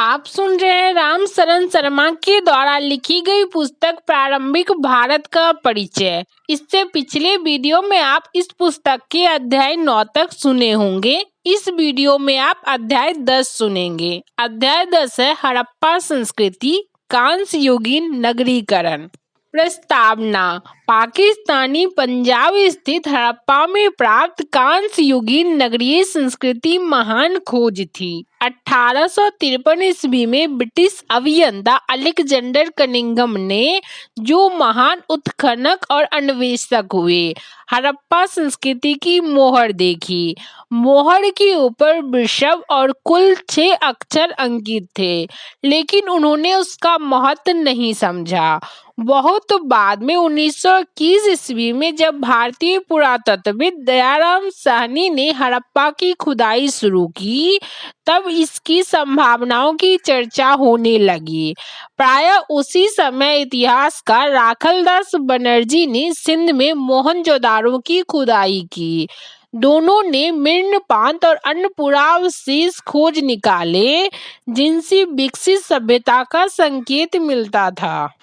आप सुन रहे हैं राम शरण शर्मा के द्वारा लिखी गई पुस्तक प्रारंभिक भारत का परिचय। इससे पिछले वीडियो में आप इस पुस्तक के अध्याय 9 तक सुने होंगे। इस वीडियो में आप अध्याय 10 सुनेंगे। अध्याय 10 है हड़प्पा संस्कृति, कांस्य युगीन नगरीकरण। प्रस्तावना। पाकिस्तानी पंजाब स्थित हड़प्पा में प्राप्त कांस्य युगीन नगरीय संस्कृति महान खोज थी। 1853 ईस्वी में ब्रिटिश अभियंता अलेक्जेंडर कनिंघम ने, जो महान उत्खनक और अन्वेषक हुए, हड़प्पा संस्कृति की मोहर देखी। मोहर के ऊपर वृषभ और कुल 6 अक्षर अंकित थे, लेकिन उन्होंने उसका महत्व नहीं समझा। बहुत बाद में 1921 ईस्वी में जब भारतीय पुरातत्वविद दयाराम साहनी ने हड़प्पा की खुदाई शुरू की, तब इसकी संभावनाओं की चर्चा होने लगी। प्रायः उसी समय इतिहासकार राखलदास बनर्जी ने सिंध में मोहनजोदाड़ो की खुदाई की। दोनों ने मिर्नपात और अन्य पुरावशेष खोज निकाले, जिनसे विकसित सभ्यता का संकेत मिलता था।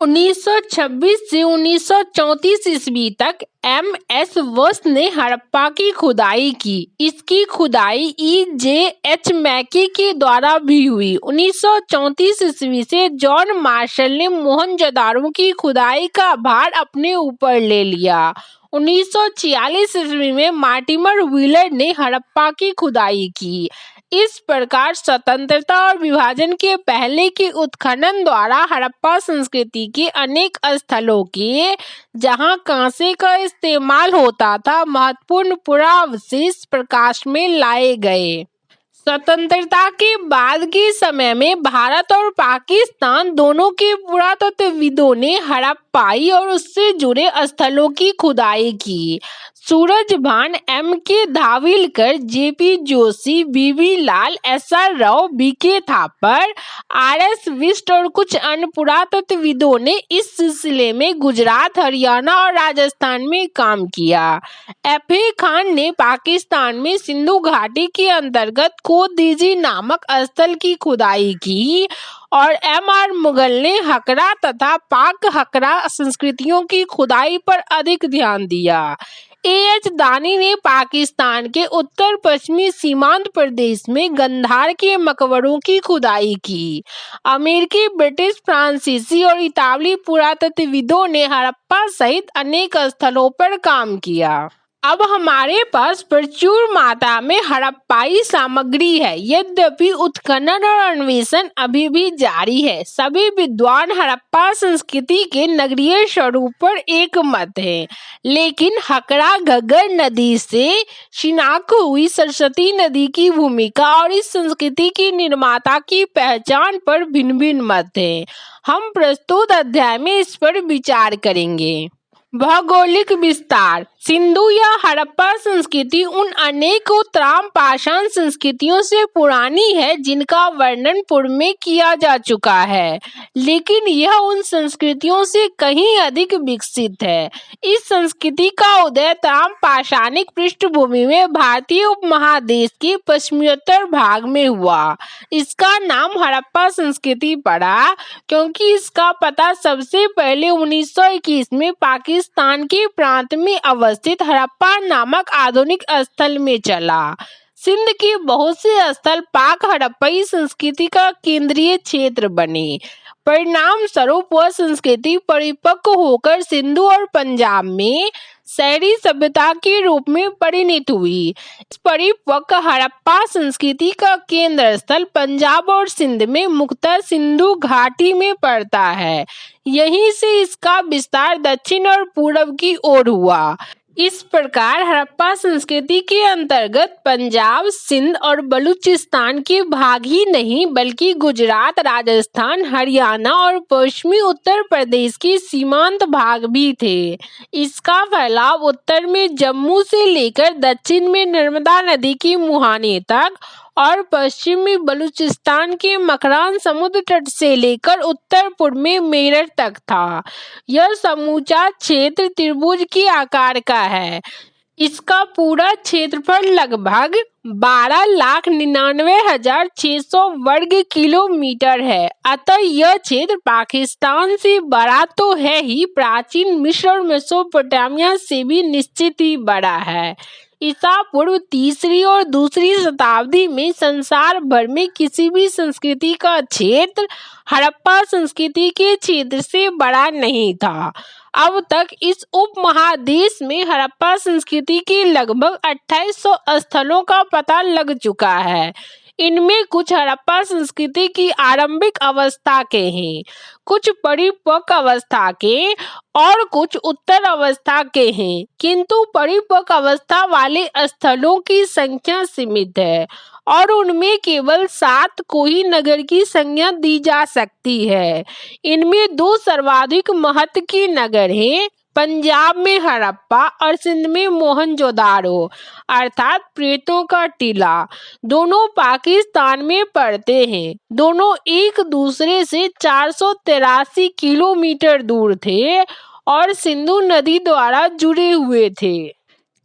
1926 से 1934 ईस्वी तक एम.एस. वस्त ने हड़प्पा की खुदाई की। इसकी खुदाई E.J.H. मैकी के द्वारा भी हुई। 1934 ईस्वी से जॉन मार्शल ने मोहनजोदाड़ो की खुदाई का भार अपने ऊपर ले लिया। 1946 ईस्वी में मार्टिमर व्हीलर ने हड़प्पा की खुदाई की। इस प्रकार स्वतंत्रता और विभाजन के पहले के उत्खनन द्वारा हड़प्पा संस्कृति के अनेक स्थलों के, जहां कांसे का इस्तेमाल होता था, महत्वपूर्ण पुरावशेष प्रकाश में लाए गए। स्वतंत्रता के बाद के समय में भारत और पाकिस्तान दोनों के पुरातत्वविदों ने हड़प्पाई और उससे जुड़े स्थलों की खुदाई की। Surajbhan, M.K. धाविलकर, J.P. Joshi, B.V. लाल, S.R. Rao, B.K. Thapar, R.S. Bisht और कुछ अन्य पुरातत्वविदों ने इस सिलसिले में गुजरात, हरियाणा और राजस्थान में काम किया। F.A. खान ने पाकिस्तान में सिंधु घाटी के अंतर्गत कोदीजी नामक स्थल की खुदाई की और M.R. मुगल ने हकरा तथा पाक हकरा संस्कृतियों की खुदाई पर अधिक ध्यान दिया। A.H. दानी ने पाकिस्तान के उत्तर पश्चिमी सीमांत प्रदेश में गंधार के मकबरों की खुदाई की। अमेरिकी, ब्रिटिश, फ्रांसीसी और इतालवी पुरातत्वविदों ने हड़प्पा सहित अनेक स्थलों पर काम किया। अब हमारे पास प्रचुर मात्रा में हड़प्पाई सामग्री है। यद्यपि उत्खनन और अन्वेषण अभी भी जारी है, सभी विद्वान हड़प्पा संस्कृति के नगरीय स्वरूप पर एक मत हैं। लेकिन हकरा घग्गर नदी से शिनाख्त हुई सरस्वती नदी की भूमिका और इस संस्कृति की निर्माता की पहचान पर भिन्न भिन्न मत हैं। हम प्रस्तुत अध्याय में इस पर विचार करेंगे। भौगोलिक विस्तार। सिंधु या हड़प्पा संस्कृति उन अनेक उत्तराम पाषाण संस्कृतियों से पुरानी है जिनका वर्णन पूर्व में किया जा चुका है, लेकिन यह उन संस्कृतियों से कहीं अधिक विकसित है। इस संस्कृति का उदय तराम पाषाणिक पृष्ठभूमि में भारतीय उपमहादेश के पश्चिमोत्तर भाग में हुआ। इसका नाम हड़प्पा संस्कृति पड़ा क्योंकि इसका पता सबसे पहले 1921 में पाकिस्तान के प्रांत में अवस्थित हड़प्पा नामक आधुनिक स्थल में चला। सिंध के बहुत से स्थल पाक हड़प्पाई संस्कृति का केंद्रीय क्षेत्र बने। परिणाम स्वरूप वह संस्कृति परिपक्व होकर सिंधु और पंजाब में शहरी सभ्यता के रूप में परिणत हुई। इस परिपक्व हड़प्पा संस्कृति का केंद्र स्थल पंजाब और सिंध में मुख्यतः सिंधु घाटी में पड़ता है। यहीं से इसका विस्तार दक्षिण और पूर्व की ओर हुआ। इस प्रकार हड़प्पा संस्कृति के अंतर्गत पंजाब, सिंध और बलूचिस्तान के भाग ही नहीं बल्कि गुजरात, राजस्थान, हरियाणा और पश्चिमी उत्तर प्रदेश के सीमांत भाग भी थे। इसका फैलाव उत्तर में जम्मू से लेकर दक्षिण में नर्मदा नदी की मुहाने तक और पश्चिमी बलूचिस्तान के मकरान समुद्र तट से लेकर उत्तर पूर्व में मेरठ तक था। यह समूचा क्षेत्र त्रिभुज के आकार का है। इसका पूरा क्षेत्रफल लगभग 12,99,600 वर्ग किलोमीटर है। अतः यह क्षेत्र पाकिस्तान से बड़ा तो है ही, प्राचीन मिस्र और मेसोपोटामिया से भी निश्चित ही बड़ा है। ईसा पूर्व 3री और 2री शताब्दी में संसार भर में किसी भी संस्कृति का क्षेत्र हड़प्पा संस्कृति के क्षेत्र से बड़ा नहीं था। अब तक इस उपमहादेश में हड़प्पा संस्कृति के लगभग 2800 स्थलों का पता लग चुका है। इनमें कुछ हड़प्पा संस्कृति की आरंभिक अवस्था के हैं, कुछ परिपक्व अवस्था के और कुछ उत्तर अवस्था के हैं, किंतु परिपक्व अवस्था वाले स्थलों की संख्या सीमित है और उनमें केवल 7 को ही नगर की संज्ञा दी जा सकती है। इनमें 2 सर्वाधिक महत्व के नगर हैं, पंजाब में हड़प्पा और सिंध में मोहनजोदाड़ो अर्थात प्रेतों का टीला। दोनों पाकिस्तान में पड़ते हैं। दोनों एक दूसरे से 483 किलोमीटर दूर थे और सिंधु नदी द्वारा जुड़े हुए थे।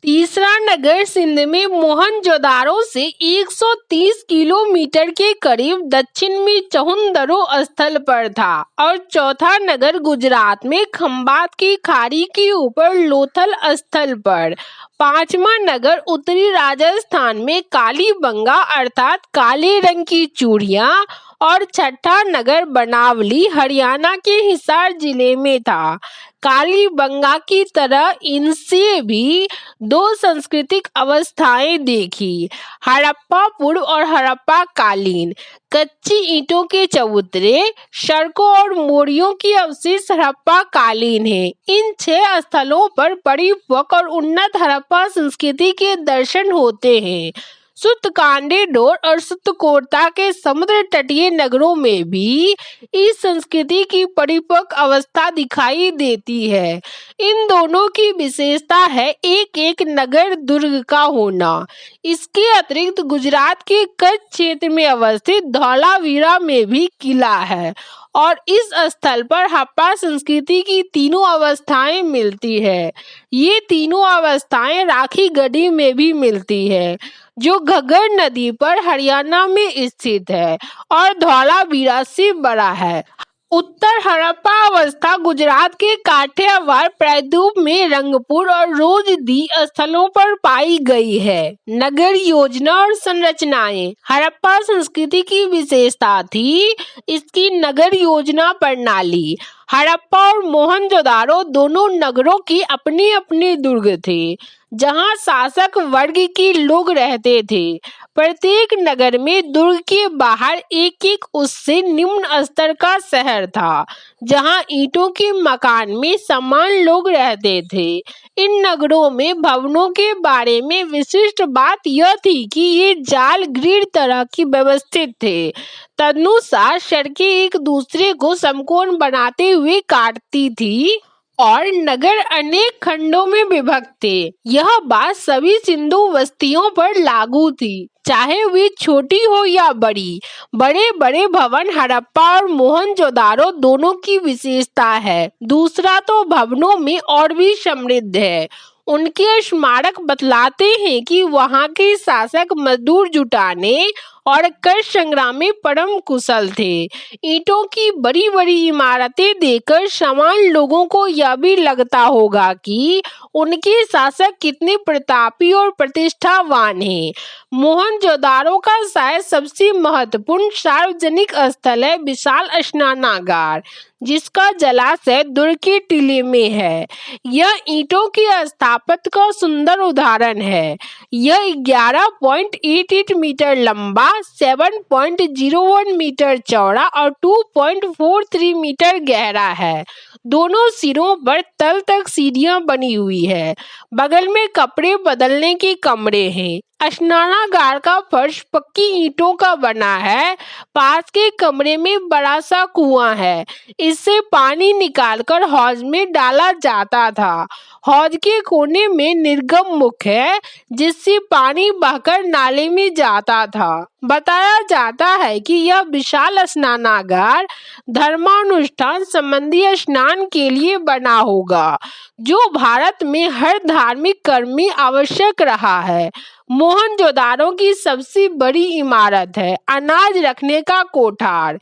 तीसरा नगर सिंध में मोहनजोदाड़ो से 130 किलोमीटर के करीब दक्षिण में चहुंदरो स्थल पर था और चौथा नगर गुजरात में खंभात की खाड़ी के ऊपर लोथल स्थल पर। पांचवा नगर उत्तरी राजस्थान में कालीबंगा अर्थात काले रंग की चूड़ियां और छठा नगर बनावली हरियाणा के हिसार जिले में था। कालीबंगा की तरह इनसे भी 2 सांस्कृतिक अवस्थाएं देखी, हड़प्पा पूर्व और हड़प्पा कालीन। कच्ची ईंटों के चबूतरे, सड़कों और मोड़ियों की अवशेष हड़प्पा कालीन है। इन 6 स्थलों पर परिपक्व और उन्नत हड़प्पा संस्कृति के दर्शन होते हैं। सुतकांडेडोर और सुतकोटा के समुद्र तटीय नगरों में भी इस संस्कृति की परिपक्व अवस्था दिखाई देती है। इन दोनों की विशेषता है एक एक नगर दुर्ग का होना। इसके अतिरिक्त गुजरात के कच्छ क्षेत्र में अवस्थित धौलावीरा में भी किला है और इस स्थल पर हड़प्पा संस्कृति की तीनों अवस्थाएं मिलती है। ये तीनों अवस्थाएं राखी गढ़ी में भी मिलती है, जो घग्गर नदी पर हरियाणा में स्थित है और धौलावीरा से बड़ा है। उत्तर हड़प्पा अवस्था गुजरात के काठियावाड़ प्रायद्वीप में रंगपुर और रोजदी स्थलों पर पाई गई है। नगर योजना और संरचनाएं। हड़प्पा संस्कृति की विशेषता थी इसकी नगर योजना प्रणाली। हड़प्पा और मोहनजोदाड़ो दोनों नगरों की अपने अपने दुर्ग थे, जहां शासक वर्ग के लोग रहते थे। प्रत्येक नगर में दुर्ग के बाहर एक एक उससे निम्न स्तर का शहर था, जहां ईंटों के मकान में समान लोग रहते थे। इन नगरों में भवनों के बारे में विशिष्ट बात यह थी कि ये जाल ग्रिड तरह की व्यवस्थित थे। तदनुसार सड़कें एक दूसरे को समकोण बनाते हुए काटती थी और नगर अनेक खंडों में विभक्त थे। यह बात सभी सिंधु बस्तियों पर लागू थी, चाहे वे छोटी हो या बड़ी। बड़े बड़े भवन हड़प्पा और मोहनजोदाड़ो दोनों की विशेषता है। दूसरा तो भवनों में और भी समृद्ध है। उनके स्मारक बतलाते हैं कि वहां के शासक मजदूर जुटाने और कर संग्राम में परम कुशल थे। ईंटों की बड़ी बड़ी इमारतें देखकर सामान्य लोगों को यह भी लगता होगा कि उनके शासक कितने प्रतापी और प्रतिष्ठावान हैं। मोहनजोदाड़ो का शायद सबसे महत्वपूर्ण सार्वजनिक स्थल है विशाल स्नानागार, जिसका जलाशय दुर्ग के टीले में है। यह ईंटों के स्थापत्य का सुंदर उदाहरण है। यह 11.88 मीटर लंबा, 7.01 मीटर चौड़ा और 2.43 मीटर गहरा है। दोनों सिरों पर तल तक सीढ़ियां बनी हुई है। बगल में कपड़े बदलने के कमरे हैं। स्नानागार का फर्श पक्की ईंटों का बना है। पास के कमरे में बड़ा सा कुआं है। इससे पानी निकालकर हौज में डाला जाता था। हौज के कोने में निर्गम मुख है, जिससे पानी बहकर नाले में जाता था। बताया जाता है कि यह विशाल स्नानागार धर्मानुष्ठान संबंधी स्नान के लिए बना होगा, जो भारत में हर धार्मिक कर्म में आवश्यक रहा है। मोहनजोदाड़ो की सबसे बड़ी इमारत है अनाज रखने का कोठार,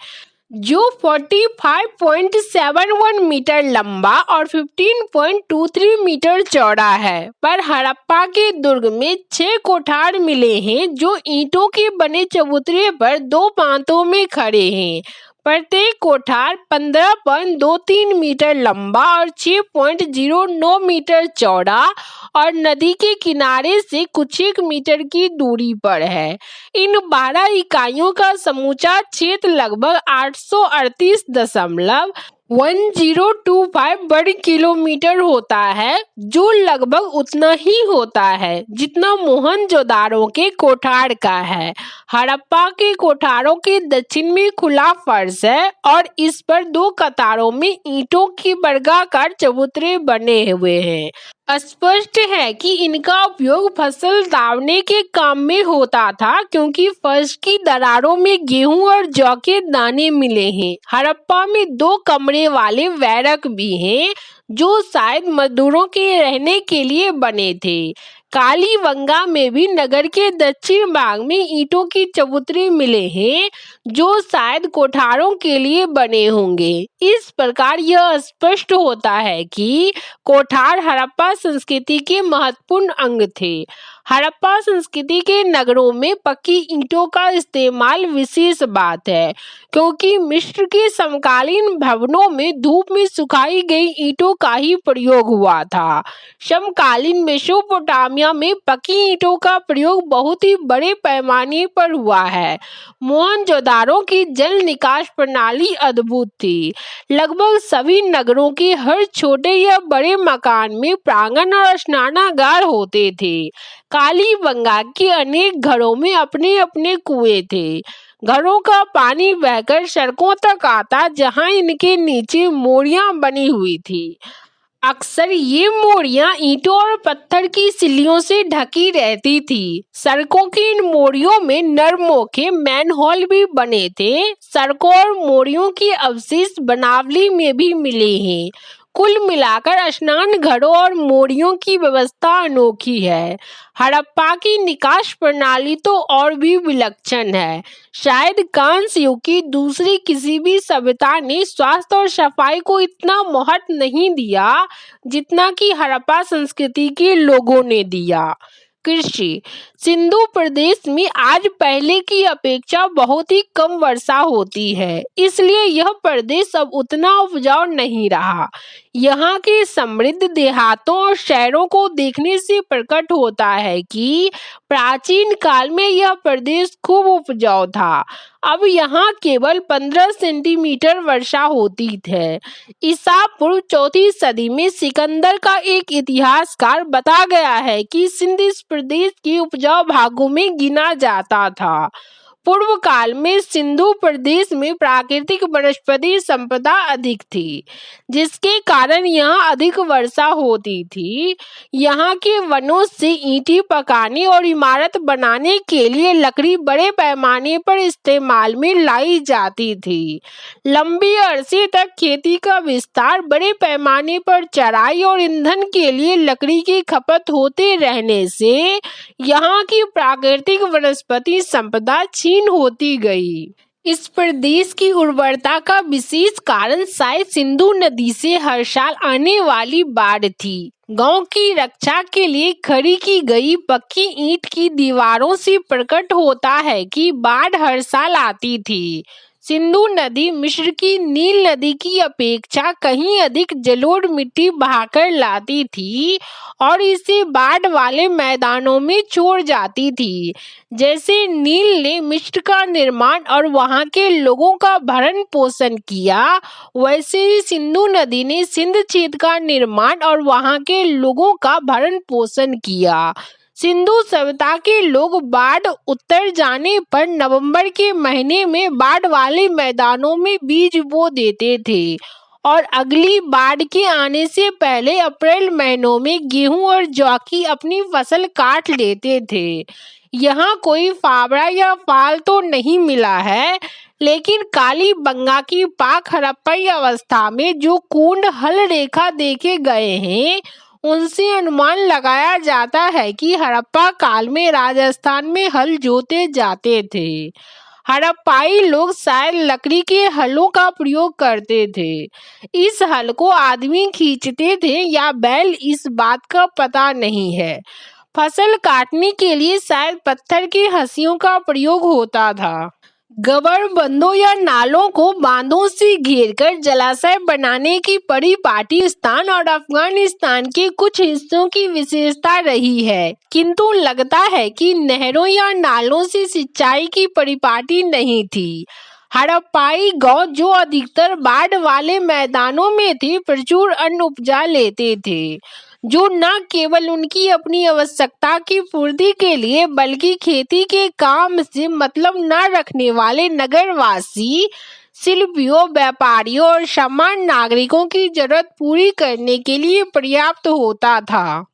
जो 45.71 मीटर लंबा और 15.23 मीटर चौड़ा है। पर हड़प्पा के दुर्ग में 6 कोठार मिले हैं, जो ईंटों के बने चबूतरे पर 2 पांतों में खड़े हैं। प्रत्येक कोठार 15.23 मीटर लंबा और 6.09 मीटर चौड़ा और नदी के किनारे से कुछ 1 मीटर की दूरी पर है। इन 12 इकाइयों का समूचा क्षेत्र लगभग 838.1025 वर्ग किलोमीटर होता है, जो लगभग उतना ही होता है जितना मोहनजोदाड़ो के कोठार का है। हड़प्पा के कोठारों के दक्षिण में खुला फर्श है और इस पर 2 कतारों में ईंटों की वर्गाकार चबूतरे बने हुए हैं। स्पष्ट है कि इनका उपयोग फसल दावने के काम में होता था, क्योंकि फर्श की दरारों में गेहूं और जौ के दाने मिले हैं। हड़प्पा में 2 कमरे वाले बैरक भी हैं, जो शायद मजदूरों के रहने के लिए बने थे। कालीबंगा में भी नगर के दक्षिण भाग में ईंटों की चबूतरे मिले हैं, जो शायद कोठारों के लिए बने होंगे। इस प्रकार यह स्पष्ट होता है कि कोठार हड़प्पा संस्कृति के महत्वपूर्ण अंग थे। हड़प्पा संस्कृति के नगरों में पक्की ईंटों का इस्तेमाल विशेष बात है, क्योंकि मिस्र के समकालीन भवनों में धूप में सुखाई गई ईंटों का ही प्रयोग हुआ था। समकालीन मेसोपोटामिया में पक्की ईंटों का प्रयोग बहुत ही बड़े पैमाने पर हुआ है। मोहनजोदाड़ो की जल निकास प्रणाली अद्भुत थी। लगभग सभी नगरों के हर छोटे या बड़े मकान में प्रांगण और स्नानागार होते थे। कालीबंगा के अनेक घरों में अपने अपने कुएं थे। घरों का पानी बहकर सड़कों तक आता, जहां इनके नीचे मोरियां बनी हुई थी। अक्सर ये मोरियां ईंटों और पत्थर की सिल्लियों से ढकी रहती थी। सड़कों की इन मोरियों में नरमोखे मैनहोल भी बने थे। सड़कों और मोरियों के अवशेष बनावली में भी मिले हैं। कुल मिलाकर स्नान घरों और मोरियों की व्यवस्था अनोखी है। हड़प्पा की निकास प्रणाली तो और भी विलक्षण है। शायद कांस्य युग की दूसरी किसी भी सभ्यता ने स्वास्थ्य और सफाई को इतना महत्व नहीं दिया जितना कि हड़प्पा संस्कृति के लोगों ने दिया। कृषि। सिंधु प्रदेश में आज पहले की अपेक्षा बहुत ही कम वर्षा होती है, इसलिए यह प्रदेश अब उतना उपजाऊ नहीं रहा। यहाँ के समृद्ध देहातों और शहरों को देखने से प्रकट होता है कि प्राचीन काल में यह प्रदेश खूब उपजाऊ था। अब यहाँ केवल 15 सेंटीमीटर वर्षा होती है। ईसा पूर्व 4वीं सदी में सिकंदर का एक इतिहासकार बता गया है कि सिंध इस प्रदेश के उपजाऊ भागों में गिना जाता था। पूर्व काल में सिंधु प्रदेश में प्राकृतिक वनस्पति संपदा अधिक थी, जिसके कारण यहाँ अधिक वर्षा होती थी। यहाँ के वनों से ईंटें पकाने और इमारत बनाने के लिए लकड़ी बड़े पैमाने पर इस्तेमाल में लाई जाती थी। लंबे अरसे तक खेती का विस्तार, बड़े पैमाने पर चराई और ईंधन के लिए लकड़ी की खपत होते रहने से यहाँ की प्राकृतिक वनस्पति संपदा क्षीण होती गई। इस प्रदेश की उर्वरता का विशेष कारण शायद सिंधु नदी से हर साल आने वाली बाढ़ थी। गांव की रक्षा के लिए खड़ी की गई पक्की ईंट की दीवारों से प्रकट होता है कि बाढ़ हर साल आती थी। सिंधु नदी मिस्र की नील नदी की अपेक्षा कहीं अधिक जलोढ़ मिट्टी बहाकर लाती थी और इसे बाढ़ वाले मैदानों में छोड़ जाती थी। जैसे नील ने मिस्र का निर्माण और वहां के लोगों का भरण पोषण किया, वैसे ही सिंधु नदी ने सिंध क्षेत्र का निर्माण और वहां के लोगों का भरण पोषण किया। सिंधु सभ्यता के लोग बाढ़ उतर जाने पर नवंबर के महीने में बाढ़ वाले मैदानों में बीज बो देते थे और अगली बाढ़ के आने से पहले अप्रैल महीनों में गेहूं और जौ की अपनी फसल काट लेते थे। यहाँ कोई फावड़ा या फाल तो नहीं मिला है, लेकिन कालीबंगा की पाक हड़प्पई अवस्था में जो कुंड हल रेखा देखे गए हैं, उनसे अनुमान लगाया जाता है कि हड़प्पा काल में राजस्थान में हल जोते जाते थे। हड़प्पाई लोग शायद लकड़ी के हलों का प्रयोग करते थे। इस हल को आदमी खींचते थे या बैल, इस बात का पता नहीं है। फसल काटने के लिए शायद पत्थर की हंसियों का प्रयोग होता था। गवर्नबंदों या नालों को बांधों से घेरकर जलाशय बनाने की पाकिस्तान और अफगानिस्तान के कुछ हिस्सों की विशेषता रही है, किंतु लगता है कि नहरों या नालों से सिंचाई की परिपाटी नहीं थी। हड़प्पाई गांव, जो अधिकतर बाढ़ वाले मैदानों में थे, प्रचुर अन्न उपजा लेते थे, जो न केवल उनकी अपनी आवश्यकता की पूर्ति के लिए बल्कि खेती के काम से मतलब न रखने वाले नगरवासी, शिल्पियों, व्यापारियों और सामान्य नागरिकों की जरूरत पूरी करने के लिए पर्याप्त होता था।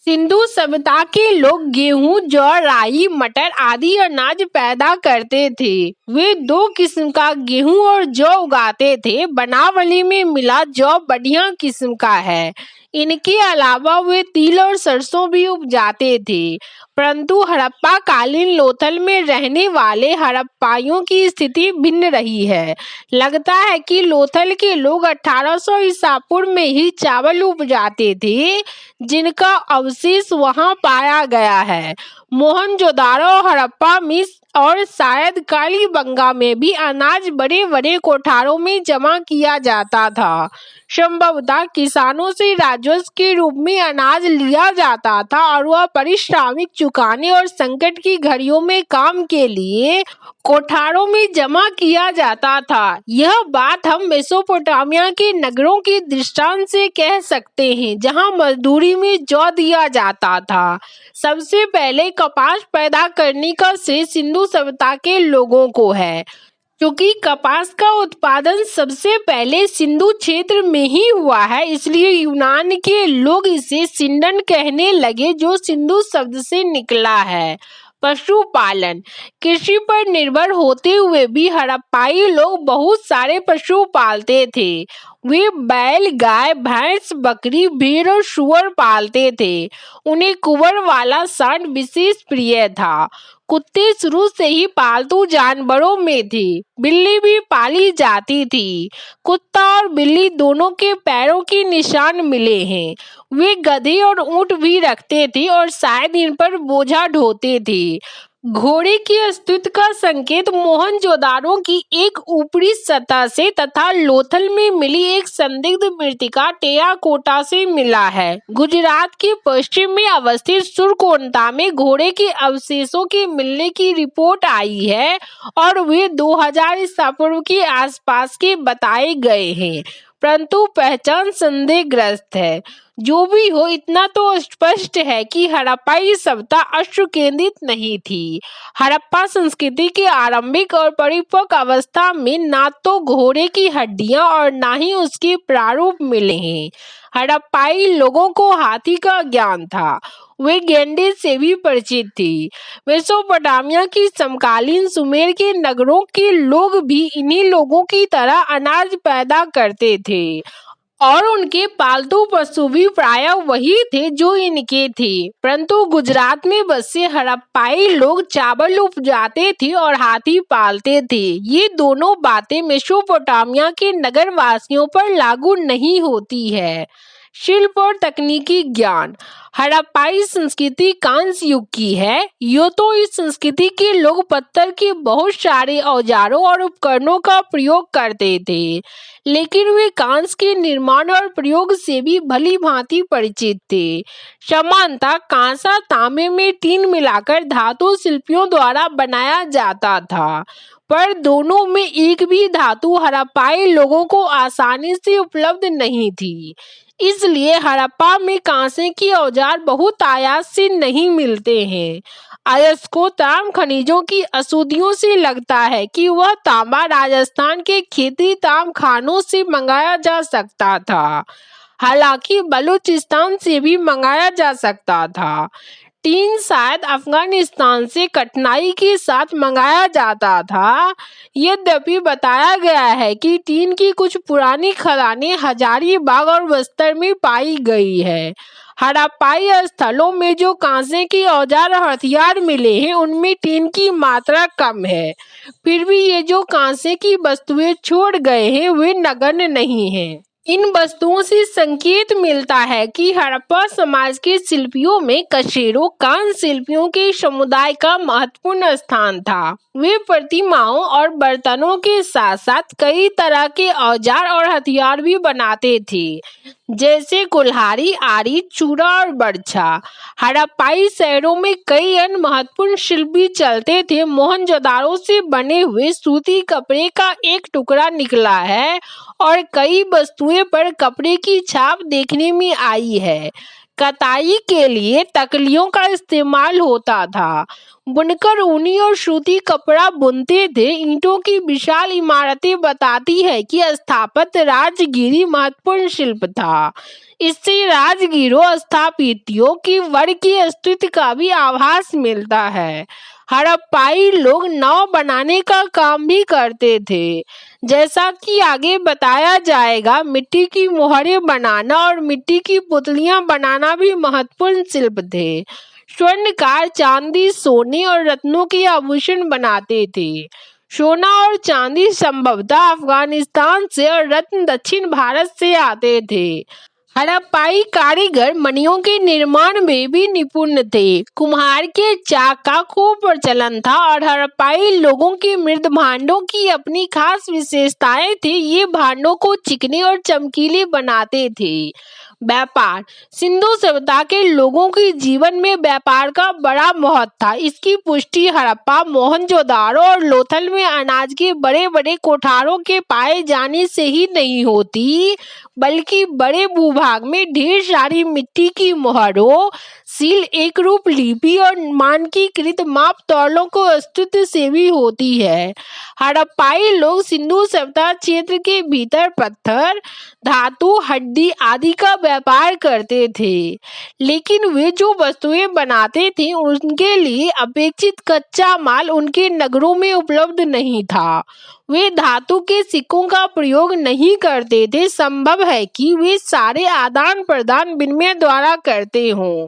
सिंधु सभ्यता के लोग गेहूं, जौ, राई, मटर आदि अनाज पैदा करते थे। वे दो किस्म का गेहूं और जौ उगाते थे। बनावली में मिला जौ बढ़िया किस्म का है। इनके अलावा वे तिल और सरसों भी उपजाते थे। परंतु हड़प्पा कालीन लोथल में रहने वाले हड़प्पाइयों की स्थिति भिन्न रही है। लगता है कि लोथल के लोग 1800 ईसा पूर्व में ही चावल उपजाते थे, जिनका अवशेष वहां पाया गया है। मोहनजोदाड़ो, हड़प्पा में और शायद कालीबंगा में भी अनाज बड़े बड़े कोठारों में जमा किया जाता था। संभवतः किसानों से राजस्व के रूप में अनाज लिया जाता था और वह पारिश्रमिक चुकाने और संकट की घड़ियों में काम के लिए कोठारों में जमा किया जाता था। यह बात हम मेसोपोटामिया के नगरों के दृष्टांत से कह सकते हैं, जहां मजदूरी में जौ दिया जाता था। सबसे पहले कपास पैदा करने का श्रेय सिंधु सभ्यता के लोगों को है। क्योंकि कपास का उत्पादन सबसे पहले सिंधु क्षेत्र में ही हुआ है, इसलिए यूनान के लोग इसे सिंडन कहने लगे, जो सिंधु शब्द से निकला है। पशुपालन। कृषि पर निर्भर होते हुए भी हड़प्पाई लोग बहुत सारे पशु पालते थे। वे बैल, गाय, भैंस, बकरी, भेड़ और सूअर पालते थे। उन्हें कुंवर वाला सांड विशेष प्रिय था। कुत्ते शुरू से ही पालतू जानवरों में थे। बिल्ली भी पाली जाती थी। कुत्ता और बिल्ली दोनों के पैरों के निशान मिले हैं। वे गधे और ऊंट भी रखते थे और शायद इन पर बोझा ढोते थे। घोड़े के अस्तित्व का संकेत मोहनजोदाड़ो की एक ऊपरी सतह से तथा लोथल में मिली एक संदिग्ध मृतिका टेराकोटा से मिला है। गुजरात के पश्चिम में अवस्थित सुरकोंटा में घोड़े के अवशेषों के मिलने की रिपोर्ट आई है और वे 2000 ईसा पूर्व के आसपास के बताए गए हैं, परंतु पहचान संदेहग्रस्त है। जो भी हो, इतना तो स्पष्ट है कि हड़प्पाई सभ्यता अश्व केंद्रित नहीं थी। हड़प्पा संस्कृति के आरंभिक और परिपक्व अवस्था में ना तो घोड़े की हड्डियां और ना ही उसके प्रारूप मिले हैं। हड़प्पाई लोगों को हाथी का ज्ञान था। वे गेंडे से भी परिचित थी। मेसोपोटामिया की समकालीन सुमेर के नगरों के लोग भी इन्हीं लोगों की तरह अनाज पैदा करते थे और उनके पालतू पशु भी प्रायः वही थे जो इनके थे। परंतु गुजरात में बसे हड़प्पाई लोग चावल उपजाते थे और हाथी पालते थे। ये दोनों बातें मेसोपोटामिया के नगरवासियों पर लागू नहीं होती है। शिल्प और तकनीकी ज्ञान। हड़प्पाई संस्कृति कांस्य युग की है। यो तो इस संस्कृति के लोग पत्थर के बहुत सारे औजारों और उपकरणों का प्रयोग करते थे, लेकिन वे कांस्य के निर्माण और प्रयोग से भी भली भांति परिचित थे। समानतः कांसा तांबे में टीन मिलाकर धातु शिल्पियों द्वारा बनाया जाता था, पर दोनों में एक भी धातु हड़प्पाई लोगों को आसानी से उपलब्ध नहीं थी। इसलिए हड़प्पा में कांसे के औजार बहुत आयात से नहीं मिलते हैं। अयस्को ताम खनिजों की अशुद्धियों से लगता है कि वह तांबा राजस्थान के खेती ताम खानों से मंगाया जा सकता था। हालांकि बलूचिस्तान से भी मंगाया जा सकता था। टीन शायद अफगानिस्तान से कठिनाई के साथ मंगाया जाता था। यद्यपि बताया गया है कि टीन की कुछ पुरानी खदानें हजारीबाग और बस्तर में पाई गई है। हड़प्पाई स्थलों में जो कांसे के औजार और हथियार मिले हैं उनमें टीन की मात्रा कम है। फिर भी ये जो कांसे की वस्तुएं छोड़ गए हैं वे नगण्य नहीं हैं। इन वस्तुओं से संकेत मिलता है कि हड़प्पा समाज के शिल्पियों में कशेरों कांस्य शिल्पियों के समुदाय का महत्वपूर्ण स्थान था। वे प्रतिमाओं और बर्तनों के साथ साथ कई तरह के औजार और हथियार भी बनाते थे, जैसे कुल्हाड़ी, आरी, चूड़ा और बर्छा। हड़प्पाई शहरों में कई अन्य महत्वपूर्ण शिल्प भी चलते थे। मोहनजोदाड़ो से बने हुए सूती कपड़े का एक टुकड़ा निकला है और कई वस्तुएं पर कपड़े की छाप देखने में आई है। कताई के लिए तकलियों का इस्तेमाल होता था। बुनकर ऊनी और सूती कपड़ा बुनते थे। ईंटों की विशाल इमारतें बताती है कि स्थापत्य राजगिरी महत्वपूर्ण शिल्प था। इससे राजगिरों स्थापत्यों की वर्ग के अस्तित्व का भी आभास मिलता है। हड़प्पाई लोग नाव बनाने का काम भी करते थे। जैसा कि आगे बताया जाएगा, मिट्टी की मोहरें बनाना और मिट्टी की पुतलियां बनाना भी महत्वपूर्ण शिल्प थे। स्वर्णकार चांदी, सोने और रत्नों के आभूषण बनाते थे। सोना और चांदी संभवतः अफगानिस्तान से और रत्न दक्षिण भारत से आते थे। हड़प्पाई कारीगर मणियों के निर्माण में भी निपुण थे। कुम्हार के चाक का खूब प्रचलन था और हड़प्पाई लोगों के मृद भांडों की अपनी खास विशेषताएं थी। ये भांडों को चिकने और चमकीले बनाते थे। व्यापार। सिंधु सभ्यता के लोगों के जीवन में व्यापार का बड़ा महत्व था। इसकी पुष्टि हड़प्पा, मोहनजोदाड़ो और लोथल में अनाज के बड़े बड़े कोठारों के पाए जाने से ही नहीं होती, बल्कि बड़े भूभाग में ढेर सारी मिट्टी की मोहरों, सील, एक रूप लिपि और मानकीकृत माप तौलों को अस्तित्व से भी होती है। हड़प्पाई लोग सिंधु सभ्यता क्षेत्र के भीतर पत्थर, धातु, हड्डी आदि का व्यापार करते थे। लेकिन वे जो वस्तुएं बनाते थे उनके लिए अपेक्षित कच्चा माल उनके नगरों में उपलब्ध नहीं था। वे धातु के सिक्कों का प्रयोग नहीं करते थे। संभव है कि वे सारे आदान प्रदान विनिमय द्वारा करते हों।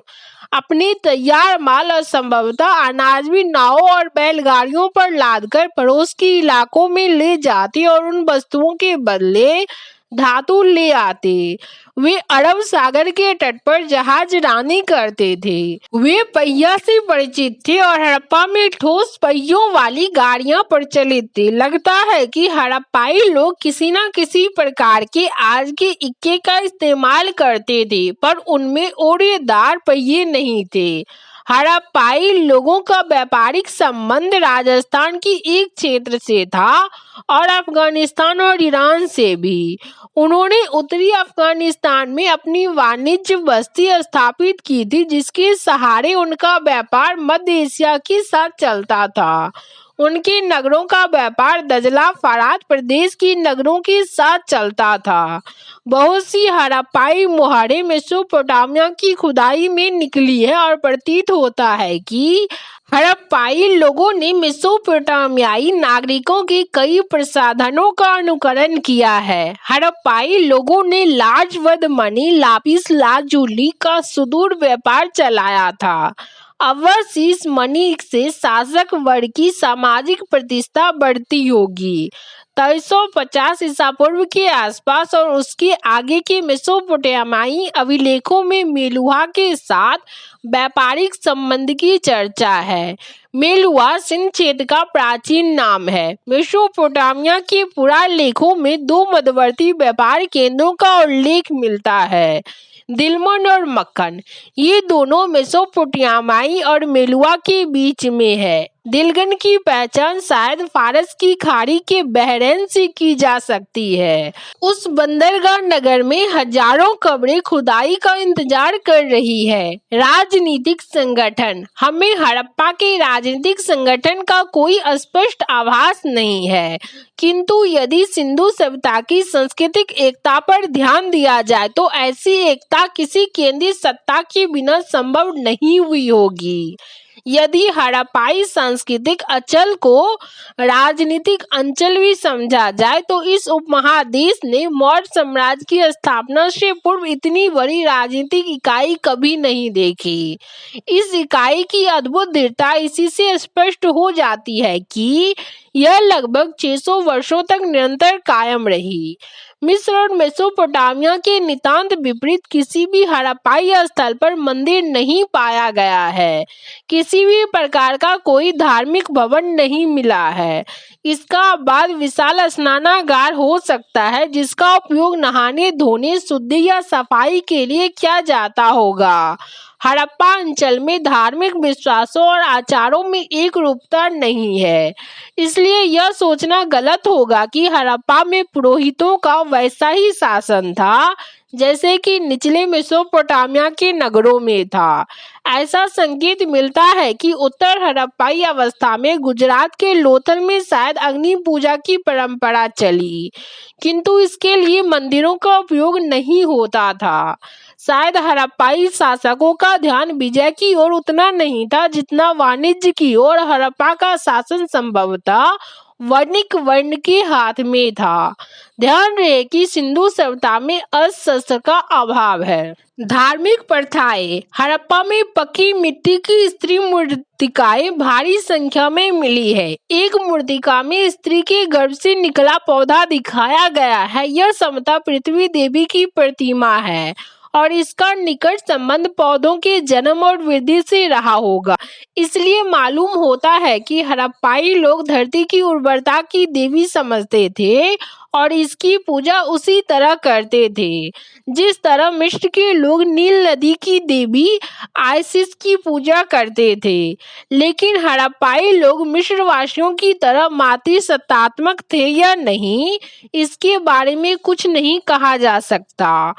अपने तैयार माल और संभवतः अनाज भी नावों और बैलगाड़ियों पर लादकर पड़ोस के इलाकों में ले जाते और उन वस्तुओं के बदले धातु ले आते। वे अरब सागर के तट पर जहाज रानी करते थे। वे पहिया से परिचित थे और हड़प्पा में ठोस पहियों वाली गाड़ियां प्रचलित थी। लगता है कि हड़प्पाई लोग किसी न किसी प्रकार के आज के इक्के का इस्तेमाल करते थे, पर उनमें ओरेदार पहिए नहीं थे। हड़प्पाई लोगों का व्यापारिक संबंध राजस्थान की एक क्षेत्र से था और अफगानिस्तान और ईरान से भी। उन्होंने उत्तरी अफगानिस्तान में अपनी वाणिज्य बस्ती स्थापित की थी, जिसके सहारे उनका व्यापार मध्य एशिया के साथ चलता था। उनके नगरों का व्यापार दजला, फरात प्रदेश के नगरों के साथ चलता था। बहुत सी हड़प्पाई मोहरें मेसोपोटामिया की खुदाई में निकली है और प्रतीत होता है कि हड़प्पाई लोगों ने मेसोपोटामियाई नागरिकों के कई प्रसाधनों का अनुकरण किया है। हड़प्पाई लोगों ने लाजवद मणि, लापिस लाजुली का सुदूर व्यापार चलाया था। अवशेष मणि से शासक वर्ग की सामाजिक प्रतिष्ठा बढ़ती होगी। 350 ईसा पूर्व के आसपास और उसके आगे के मेसोपोटामियाई अभिलेखों में मेलुहा के साथ व्यापारिक संबंध की चर्चा है। मेलुहा सिंध क्षेत्र का प्राचीन नाम है। मेसोपोटामिया के पुरालेखों में दो मध्यवर्ती व्यापार केंद्रों का उल्लेख मिलता है, दिलमन और मक्कन। ये दोनों मेसोपोटामियाई और मेलुहा के बीच में है। दिलगन की पहचान शायद फारस की खाड़ी के बहरैन से की जा सकती है। उस बंदरगाह नगर में हजारों कब्रें खुदाई का इंतजार कर रही है। राजनीतिक संगठन, हमें हड़प्पा के राजनीतिक संगठन का कोई स्पष्ट आभास नहीं है, किंतु यदि सिंधु सभ्यता की सांस्कृतिक एकता पर ध्यान दिया जाए तो ऐसी एकता किसी केंद्रीय सत्ता के बिना संभव नहीं हुई होगी। यदि हड़प्पाई सांस्कृतिक अंचल को राजनीतिक अंचल भी समझा जाए तो इस उपमहादेश ने मौर्य साम्राज्य की स्थापना से पूर्व इतनी बड़ी राजनीतिक इकाई कभी नहीं देखी। इस इकाई की अद्भुत दृढ़ता इसी से स्पष्ट हो जाती है कि यह लगभग 600 वर्षों तक निरंतर कायम रही। मिस्र और मेसोपोटामिया के नितांत विपरीत किसी भी हड़प्पाई स्थल पर मंदिर नहीं पाया गया है। किसी भी प्रकार का कोई धार्मिक भवन नहीं मिला है। इसका बाद विशाल स्नानागार हो सकता है जिसका उपयोग नहाने धोने शुद्धि या सफाई के लिए किया जाता होगा। हड़प्पा अंचल में धार्मिक विश्वासों और आचारों में एक रूपता नहीं है, इसलिए यह सोचना गलत होगा कि हड़प्पा में पुरोहितों का वैसा ही शासन था जैसे कि निचले मेसोपोटामिया के नगरों में था। ऐसा संकेत मिलता है कि उत्तर हड़प्पाई अवस्था में गुजरात के लोथल में शायद अग्नि पूजा की परंपरा चली, किंतु इसके लिए मंदिरों का उपयोग नहीं होता था। शायद हड़प्पाई शासकों का ध्यान विजय की ओर उतना नहीं था जितना वाणिज्य की ओर। हड़प्पा का शासन संभवतः वणिक वर्ण के हाथ में था। ध्यान रहे कि सिंधु सभ्यता में अस्त्र का अभाव है। धार्मिक प्रथाएं, हड़प्पा में पक्की मिट्टी की स्त्री मूर्तिकाएं भारी संख्या में मिली है। एक मूर्तिका में स्त्री के गर्भ से निकला पौधा दिखाया गया है। यह समता पृथ्वी देवी की प्रतिमा है और इसका निकट संबंध पौधों के जन्म और वृद्धि से रहा होगा। इसलिए मालूम होता है कि हड़प्पाई लोग धरती की उर्वरता की देवी समझते थे और इसकी पूजा उसी तरह करते थे जिस तरह मिस्र के लोग नील नदी की देवी आइसिस की पूजा करते थे। लेकिन हड़प्पाई लोग मिस्र वासियों की तरह मातृसत्तात्मक थे या नहीं, इसके बारे में कुछ नहीं कहा जा सकता।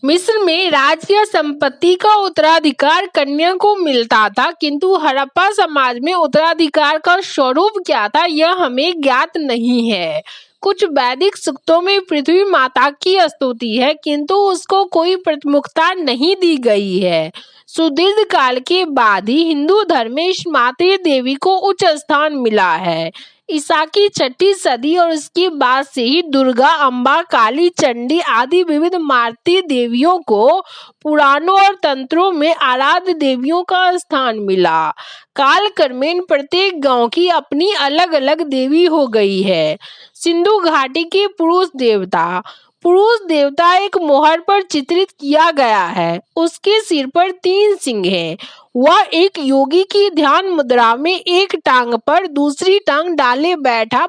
मिस्र में राज्य या संपत्ति का उत्तराधिकार कन्या को मिलता था, किंतु हड़प्पा समाज में उत्तराधिकार का स्वरूप क्या था यह हमें ज्ञात नहीं है। कुछ वैदिक सूक्तों में पृथ्वी माता की स्तुति है, किंतु उसको कोई प्रमुखता नहीं दी गई है। सुदीर्घ काल के बाद ही हिंदू धर्म में इस मातृ देवी को उच्च स्थान मिला है। ईसा की 6ठी सदी और उसके बाद से ही दुर्गा, अम्बा, काली, चंडी आदि विविध मातृ देवियों को पुराणों और तंत्रों में आराध्य देवियों का स्थान मिला। काल क्रमेण प्रत्येक गांव की अपनी अलग अलग देवी हो गई है। सिंधु घाटी के पुरुष देवता एक मोहर पर चित्रित किया गया है। उसके सिर पर 3 सिंह हैं। वह एक योगी की ध्यान मुद्रा में एक टांग पर दूसरी टांग डाले बैठा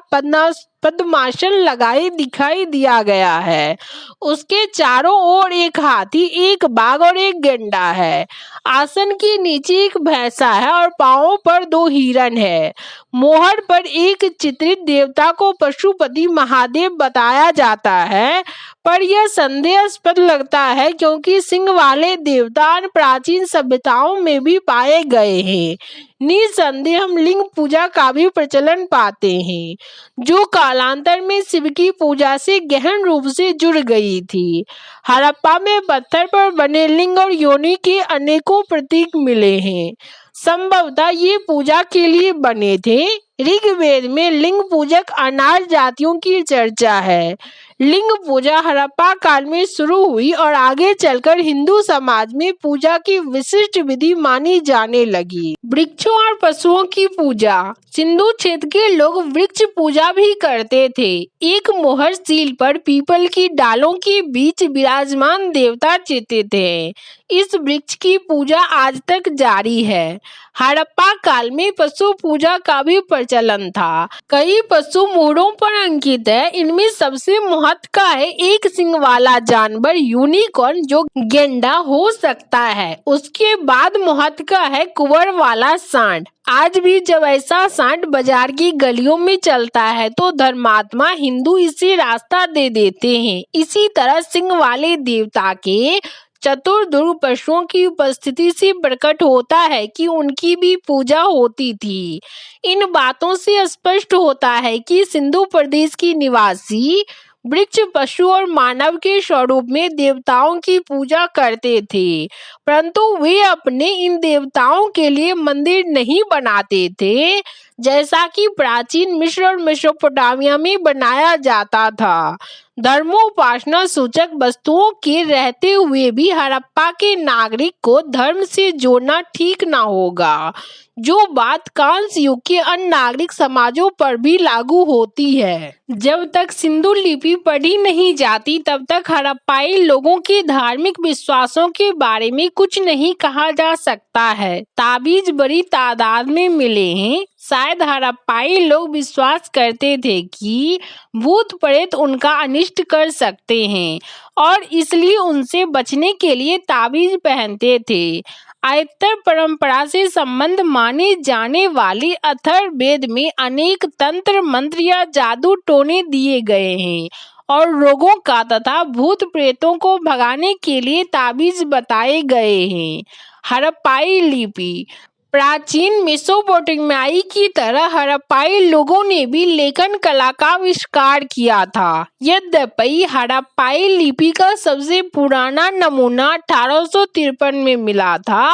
पद्मासन लगाए दिखाई दिया गया है। उसके चारों ओर एक हाथी, एक बाघ और एक गैंडा है। आसन के नीचे एक भैंसा है और पांवों पर 2 हिरण है। मोहर पर एक चित्रित देवता को पशुपति महादेव बताया जाता है, पर यह संदेहास्पद लगता है क्योंकि सिंह वाले देवता प्राचीन सभ्यताओं में भी पाए गए हैं। निसंदेह हम लिंग पूजा का भी प्रचलन पाते हैं, जो कालांतर में शिव की पूजा से गहन रूप से जुड़ गई थी। हड़प्पा में पत्थर पर बने लिंग और योनि के अनेकों प्रतीक मिले हैं। संभवतः ये पूजा के लिए बने थे। ऋग्वेद में लिंग पूजक अनार्य जातियों की चर्चा है। लिंग पूजा हड़प्पा काल में शुरू हुई और आगे चलकर हिंदू समाज में पूजा की विशिष्ट विधि मानी जाने लगी। वृक्षों और पशुओं की पूजा, सिंधु क्षेत्र के लोग वृक्ष पूजा भी करते थे। एक मोहर सील पर पीपल की डालों के बीच विराजमान देवता चित्रित हैं। इस वृक्ष की पूजा आज तक जारी है। हड़प्पा काल में पशु पूजा का भी प्रचलन था। कई पशु मोहरों पर अंकित है। इनमें सबसे महत्व का है एक सींग वाला जानवर यूनिकॉर्न जो गेंडा हो सकता है। उसके बाद महत्व का है कुंवर वाला सांड। आज भी जब ऐसा सांड बाजार की गलियों में चलता है तो धर्मात्मा हिंदू इसे रास्ता दे देते हैं। इसी तरह सिंह वाले देवता के चतुर्दुर्ग पशुओं की उपस्थिति से प्रकट होता है कि उनकी भी पूजा होती थी। इन बातों से स्पष्ट होता है कि सिंधु प्रदेश की निवासी वृक्ष पशु और मानव के स्वरूप में देवताओं की पूजा करते थे, परंतु वे अपने इन देवताओं के लिए मंदिर नहीं बनाते थे जैसा कि प्राचीन मिस्र और मेसोपोटामिया में बनाया जाता था। धर्मोपासना सूचक वस्तुओं के रहते हुए भी हड़प्पा के नागरिक को धर्म से जोड़ना ठीक न होगा, जो बात कांस्य युग के अन्य नागरिक समाजों पर भी लागू होती है। जब तक सिंधु लिपि पढ़ी नहीं जाती तब तक हड़प्पाई लोगों के धार्मिक विश्वासों के बारे में कुछ नहीं कहा जा सकता है। ताबीज बड़ी तादाद में मिले हैं। शायद हड़प्पाई लोग विश्वास करते थे कि भूत प्रेत उनका अनिष्ट कर सकते हैं और इसलिए उनसे बचने के लिए ताबीज पहनते थे। आयतर परंपरा से संबंध माने जाने वाली अथर्ववेद में अनेक तंत्र मंत्र या जादू टोने दिए गए हैं और रोगों का तथा भूत प्रेतों को भगाने के लिए ताबीज बताए गए हैं। हड़प्पाई लिपि प्राचीन मेसोपोटामियाई की तरह हड़प्पाई लोगों ने भी लेखन कला का आविष्कार किया था। यद्यपि हड़प्पाई लिपि का सबसे पुराना नमूना 1853 में मिला था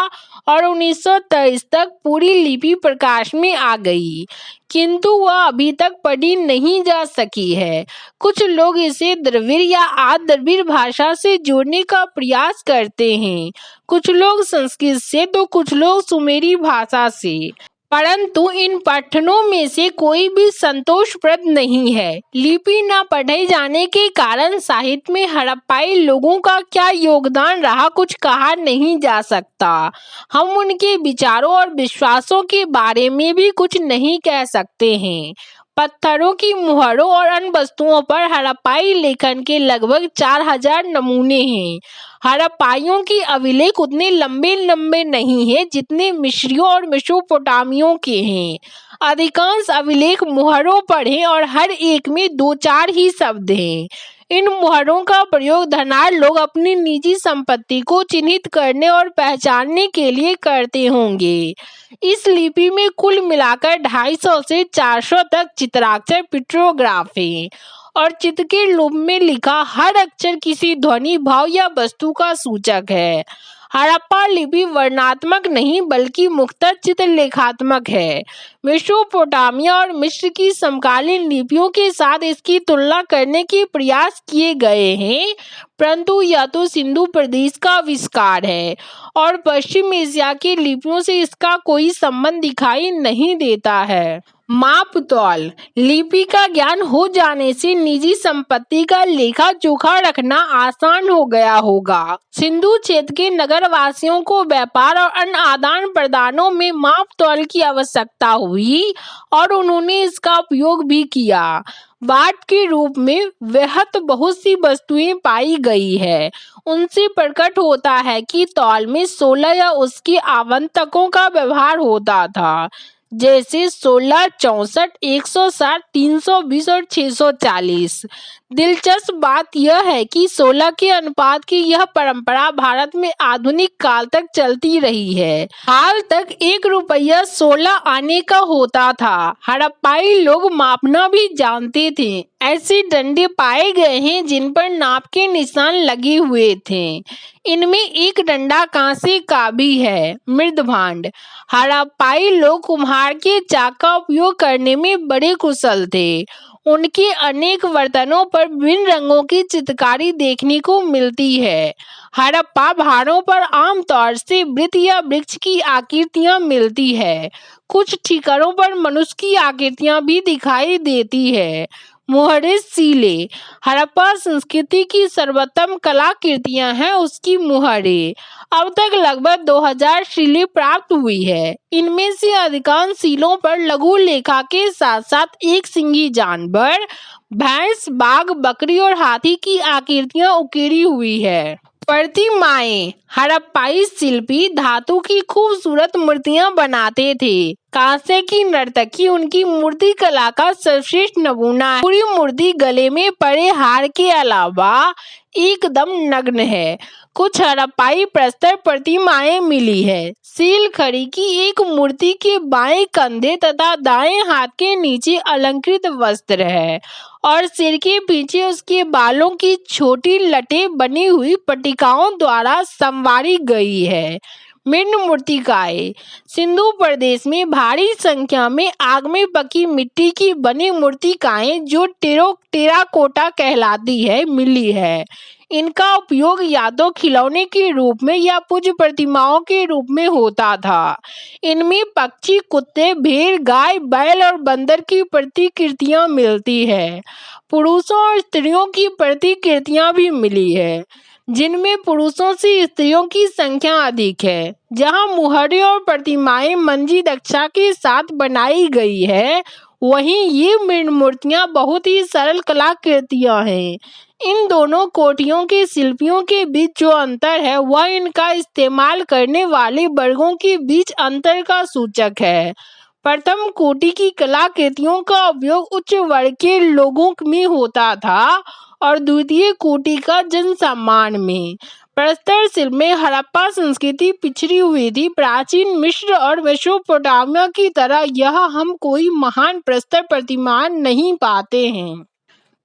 और 1923 तक पूरी लिपि प्रकाश में आ गई, किंतु वह अभी तक पढ़ी नहीं जा सकी है। कुछ लोग इसे द्रविड़ या आदि द्रविड़ भाषा से जोड़ने का प्रयास करते हैं, कुछ लोग संस्कृत से तो कुछ लोग सुमेरी भाषा से, परंतु इन पठनों में से कोई भी संतोषप्रद नहीं है। लिपि न पढ़े जाने के कारण साहित्य में हड़प्पाई लोगों का क्या योगदान रहा कुछ कहा नहीं जा सकता। हम उनके विचारों और विश्वासों के बारे में भी कुछ नहीं कह सकते हैं। पत्थरों की मुहरों और अन्य वस्तुओं पर हड़प्पाई लेखन के लगभग 4000 नमूने हैं। हड़प्पाइयों की अभिलेख उतने लंबे नहीं हैं जितने मिस्रियों और मेसोपोटामियों के हैं। अधिकांश अभिलेख मुहरों पर हैं और हर एक में 2-4 ही शब्द हैं। इन मुहरों का प्रयोग धनाढ्य लोग अपनी निजी संपत्ति को चिन्हित करने और पहचानने के लिए करते होंगे। इस लिपि में कुल मिलाकर 250 से 400 तक चित्राक्षर पिक्टोग्राफ हैं और चित्र के रूप में लिखा हर अक्षर किसी ध्वनि, भाव या वस्तु का सूचक है। हड़प्पा लिपि वर्णनात्मक नहीं बल्कि मुख्यतः चित्रलेखात्मक है। मेसोपोटामिया और मिस्र की समकालीन लिपियों के साथ इसकी तुलना करने के प्रयास किए गए हैं, परंतु यह तो सिंधु प्रदेश का आविष्कार है और पश्चिम एशिया की लिपियों से इसका कोई संबंध दिखाई नहीं देता है। माप तौल लिपि का ज्ञान हो जाने से निजी संपत्ति का लेखा जोखा रखना आसान हो गया होगा। सिंधु क्षेत्र के नगरवासियों को व्यापार और अन्य आदान प्रदानों में माप तौल की आवश्यकता हुई और उन्होंने इसका उपयोग भी किया। वाट के रूप में वृहत बहुत सी वस्तुएं पाई गई है। उनसे प्रकट होता है कि तौल में 16 या उसके आवंतकों का व्यवहार होता था, जैसे 16, 64, 160, 320 और 640। दिलचस्प बात यह है कि 16 के अनुपात की यह परंपरा भारत में आधुनिक काल तक चलती रही है। हाल तक 1 रुपया 16 आने का होता था। हड़प्पाई लोग मापना भी जानते थे। ऐसे डंडे पाए गए हैं जिन पर नाप के निशान लगे हुए थे। इनमें एक डंडा कांसे का भी है। मृदभांड हड़प्पाई लोग कुम्हार के चाक का उपयोग करने में बड़े कुशल थे। उनके अनेक बर्तनों पर विभिन्न रंगों की चित्रकारी देखने को मिलती है। हड़प्पा भारों पर आमतौर से वृत्त या वृक्ष की आकृतियां मिलती है। कुछ ठीकरों पर मनुष्य की आकृतियां भी दिखाई देती है। मुहरे सीले हड़प्पा संस्कृति की सर्वोत्तम कलाकृतियां हैं उसकी मुहरें। अब तक लगभग 2000 सीलें प्राप्त हुई है। इनमें से अधिकांश सीलों पर लघु लेखा के साथ साथ एक सिंगी जानवर, भैंस, बाघ, बकरी और हाथी की आकृतियां उकेरी हुई है। प्रतिमाएं हड़प्पाई शिल्पी धातु की खूबसूरत मूर्तियां बनाते थे। कांसे की नर्तकी उनकी मूर्ति कला का सर्वश्रेष्ठ नमूना है। पूरी मूर्ति गले में पड़े हार के अलावा एकदम नग्न है। कुछ हड़प्पाई प्रस्तर प्रतिमाएं मिली है। सीलखड़ी की एक मूर्ति के बाएं कंधे तथा दाएं हाथ के नीचे अलंकृत वस्त्र है और सिर के पीछे उसके बालों की छोटी लटें बनी हुई पट्टिकाओं द्वारा संवारी गई है। मृण मूर्तिकाएं सिंधु प्रदेश में भारी संख्या में आग में पकी मिट्टी की बनी मूर्तिकाएं जो टेराकोटा कहलाती है मिली है। इनका उपयोग या तो खिलौने के रूप में या पूज्य प्रतिमाओं के रूप में होता था। इनमें पक्षी, कुत्ते, भेड़, गाय, बैल और बंदर की प्रतिकृतियां मिलती है। पुरुषों और स्त्रियों की प्रतिकृतियां भी मिली है, जिनमें पुरुषों से स्त्रियों की संख्या अधिक है। जहां मुहरे और प्रतिमाएं मंजी दक्षा के साथ बनाई गई है, वहीं ये मृण मूर्तियां बहुत ही सरल कलाकृतियां हैं। इन दोनों कोटियों के शिल्पियों के बीच जो अंतर है वह इनका इस्तेमाल करने वाले वर्गों के बीच अंतर का सूचक है। प्रथम कोटि की कलाकृतियों का उपयोग उच्च वर्ग के लोगों में होता था और द्वितीय कोटि का जनसामान्य में। प्रस्तर शिल्प में हड़प्पा संस्कृति पिछड़ी हुई थी। प्राचीन मिस्र और मेसोपोटामिया की तरह यह हम कोई महान प्रस्तर प्रतिमा नहीं पाते हैं।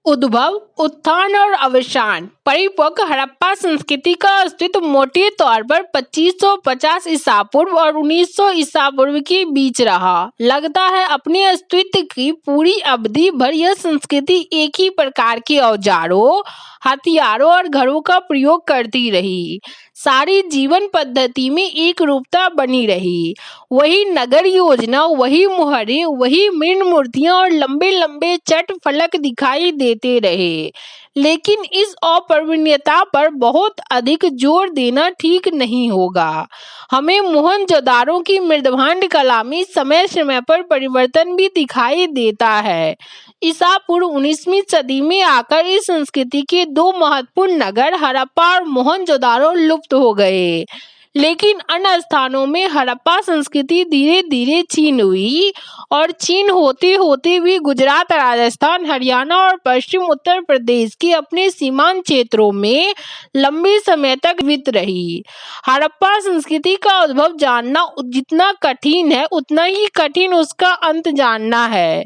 उद्भव, उत्थान और अवसान। परिपक्व हड़प्पा संस्कृति का अस्तित्व मोटे तौर पर 2550 ईसा पूर्व और 1900 ईसा पूर्व के बीच रहा। लगता है अपने अस्तित्व की पूरी अवधि भर यह संस्कृति एक ही प्रकार के औजारों, हथियारों और घरों का प्रयोग करती रही। सारी जीवन पद्धति में एक रूपता बनी रही। वही नगर योजना, वही मुहरे, वही मृण मूर्तियां और लंबे लंबे चट फलक दिखाई देते रहे। लेकिन इस अपरिवर्तनीयता पर बहुत अधिक जोर देना ठीक नहीं होगा। हमें मोहनजोदाड़ो की मृदभांड कला में समय समय पर परिवर्तन भी दिखाई देता है। ईसा पूर्व 19वीं सदी में आकर इस संस्कृति के दो महत्वपूर्ण नगर हड़प्पा और मोहनजोदाड़ो लुप्त हो गए। लेकिन अन्य स्थानों में हड़प्पा संस्कृति धीरे धीरे क्षीण हुई और क्षीण होते होते भी गुजरात, राजस्थान, हरियाणा और पश्चिम उत्तर प्रदेश के अपने सीमांत क्षेत्रों में लंबे समय तक जीवित रही। हड़प्पा संस्कृति का उद्भव जानना जितना कठिन है उतना ही कठिन उसका अंत जानना है।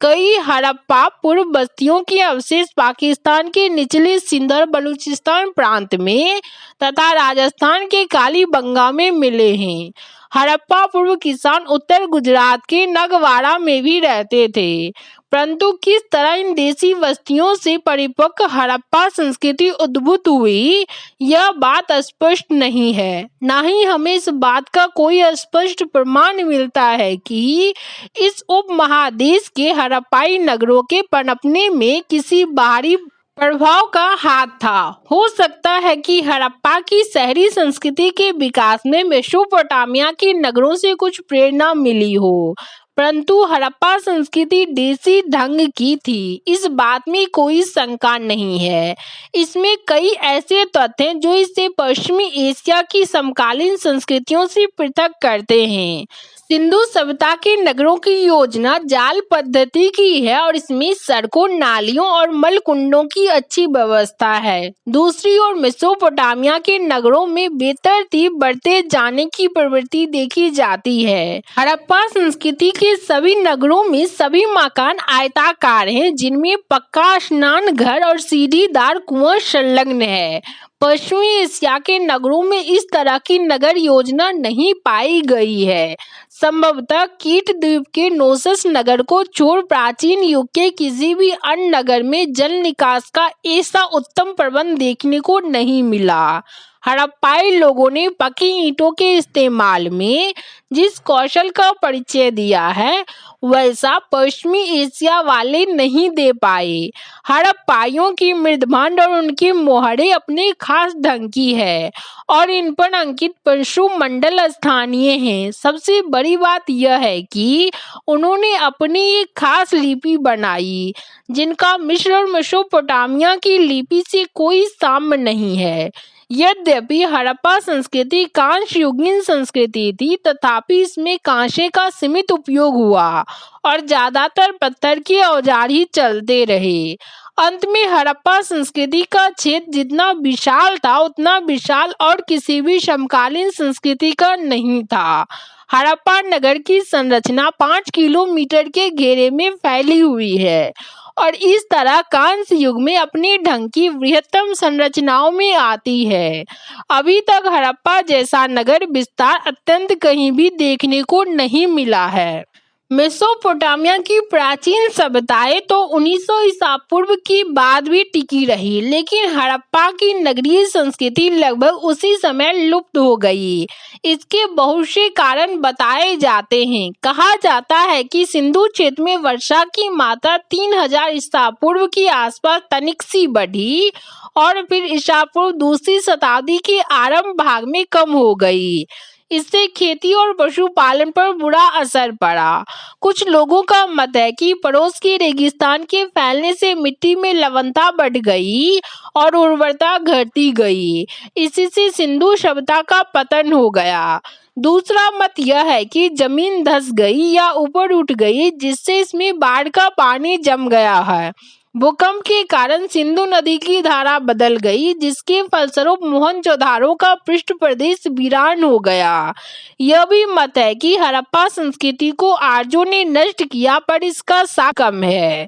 कई हड़प्पा पूर्व बस्तियों के अवशेष पाकिस्तान के निचले सिंध और बलूचिस्तान प्रांत में तथा राजस्थान के कालीबंगा में मिले हैं। हड़प्पा पूर्व किसान उत्तर गुजरात के नगवाड़ा में भी रहते थे, परंतु किस तरह इन देसी बस्तियों से परिपक्व हड़प्पा संस्कृति उद्भूत हुई यह बात स्पष्ट नहीं है। न ही हमें इस बात का कोई स्पष्ट प्रमाण मिलता है कि इस उपमहादेश के हड़प्पाई नगरों के पनपने में किसी बाहरी प्रभाव का हाथ था। हो सकता है कि हड़प्पा की शहरी संस्कृति के विकास में मेसोपोटामिया के नगरों से कुछ प्रेरणा मिली हो, परंतु हड़प्पा संस्कृति देसी ढंग की थी, इस बात में कोई शंका नहीं है। इसमें कई ऐसे तथ्य हैं जो इसे पश्चिमी एशिया की समकालीन संस्कृतियों से पृथक करते हैं। सिंधु सभ्यता के नगरों की योजना जाल पद्धति की है और इसमें सड़कों, नालियों और मलकुंडों की अच्छी व्यवस्था है। दूसरी ओर मेसोपोटामिया के नगरों में बेतरतीब बढ़ते जाने की प्रवृत्ति देखी जाती है। हड़प्पा संस्कृति के सभी नगरों में सभी मकान आयताकार हैं, जिनमें पक्का स्नान घर और सीढ़ीदार कुआं संलग्न है। पश्चिमी एशिया के नगरों में इस तरह की नगर योजना नहीं पाई गई है। संभवतः कीट द्वीप के नोसस नगर को छोड़ प्राचीन युग के किसी भी अन्य नगर में जल निकास का ऐसा उत्तम प्रबंध देखने को नहीं मिला। हड़प्पाई लोगों ने पकी ईंटों के इस्तेमाल में जिस कौशल का परिचय दिया है वैसा पश्चिमी एशिया वाले नहीं दे पाए। हड़प्पाइयों की मृदभंड और उनकी मोहरें अपने खास ढंग की है और इन पर अंकित परशु मंडल स्थानीय हैं। सबसे बड़ी बात यह है कि उन्होंने अपनी एक खास लिपि बनाई जिनका मिस्र और मेसोपोटामिया की लिपि से कोई साम्य नहीं है। यद्यपि हड़प्पा संस्कृति कांस्य युगीन संस्कृति थी, तथापि इसमें कांसे का सीमित उपयोग हुआ और ज्यादातर पत्थर के औजार ही चलते रहे। अंत में हड़प्पा संस्कृति का क्षेत्र जितना विशाल था उतना विशाल और किसी भी समकालीन संस्कृति का नहीं था। हड़प्पा नगर की संरचना 5 किलोमीटर के घेरे में फैली हुई है और इस तरह कांस्य युग में अपने ढंग की बृहत्तम संरचनाओं में आती है। अभी तक हड़प्पा जैसा नगर विस्तार अत्यंत कहीं भी देखने को नहीं मिला है। मेसोपोटामिया की प्राचीन सभ्यताएं तो 1900 ईसा पूर्व की बाद भी टिकी रही, लेकिन हड़प्पा की नगरीय संस्कृति लगभग उसी समय लुप्त हो गई। इसके बहुत से कारण बताए जाते हैं। कहा जाता है कि सिंधु क्षेत्र में वर्षा की मात्रा 3000 ईसा पूर्व के आसपास तनिक सी बढ़ी और फिर ईसा पूर्व दूसरी शताब्दी के आरंभ भाग में कम हो गई। इससे खेती और पशुपालन पर बुरा असर पड़ा। कुछ लोगों का मत है कि पड़ोस के रेगिस्तान के फैलने से मिट्टी में लवणता बढ़ गई और उर्वरता घटती गई। इसी से सिंधु सभ्यता का पतन हो गया। दूसरा मत यह है कि जमीन धंस गई या ऊपर उठ गई, जिससे इसमें बाढ़ का पानी जम गया है। भूकंप के कारण सिंधु नदी की धारा बदल गई, जिसके फलस्वरूप मोहनजोदाड़ो का पृष्ठ प्रदेश वीरान हो गया। यह भी मत है कि हड़प्पा संस्कृति को आर्यों ने नष्ट किया, पर इसका साक्ष्य कम है।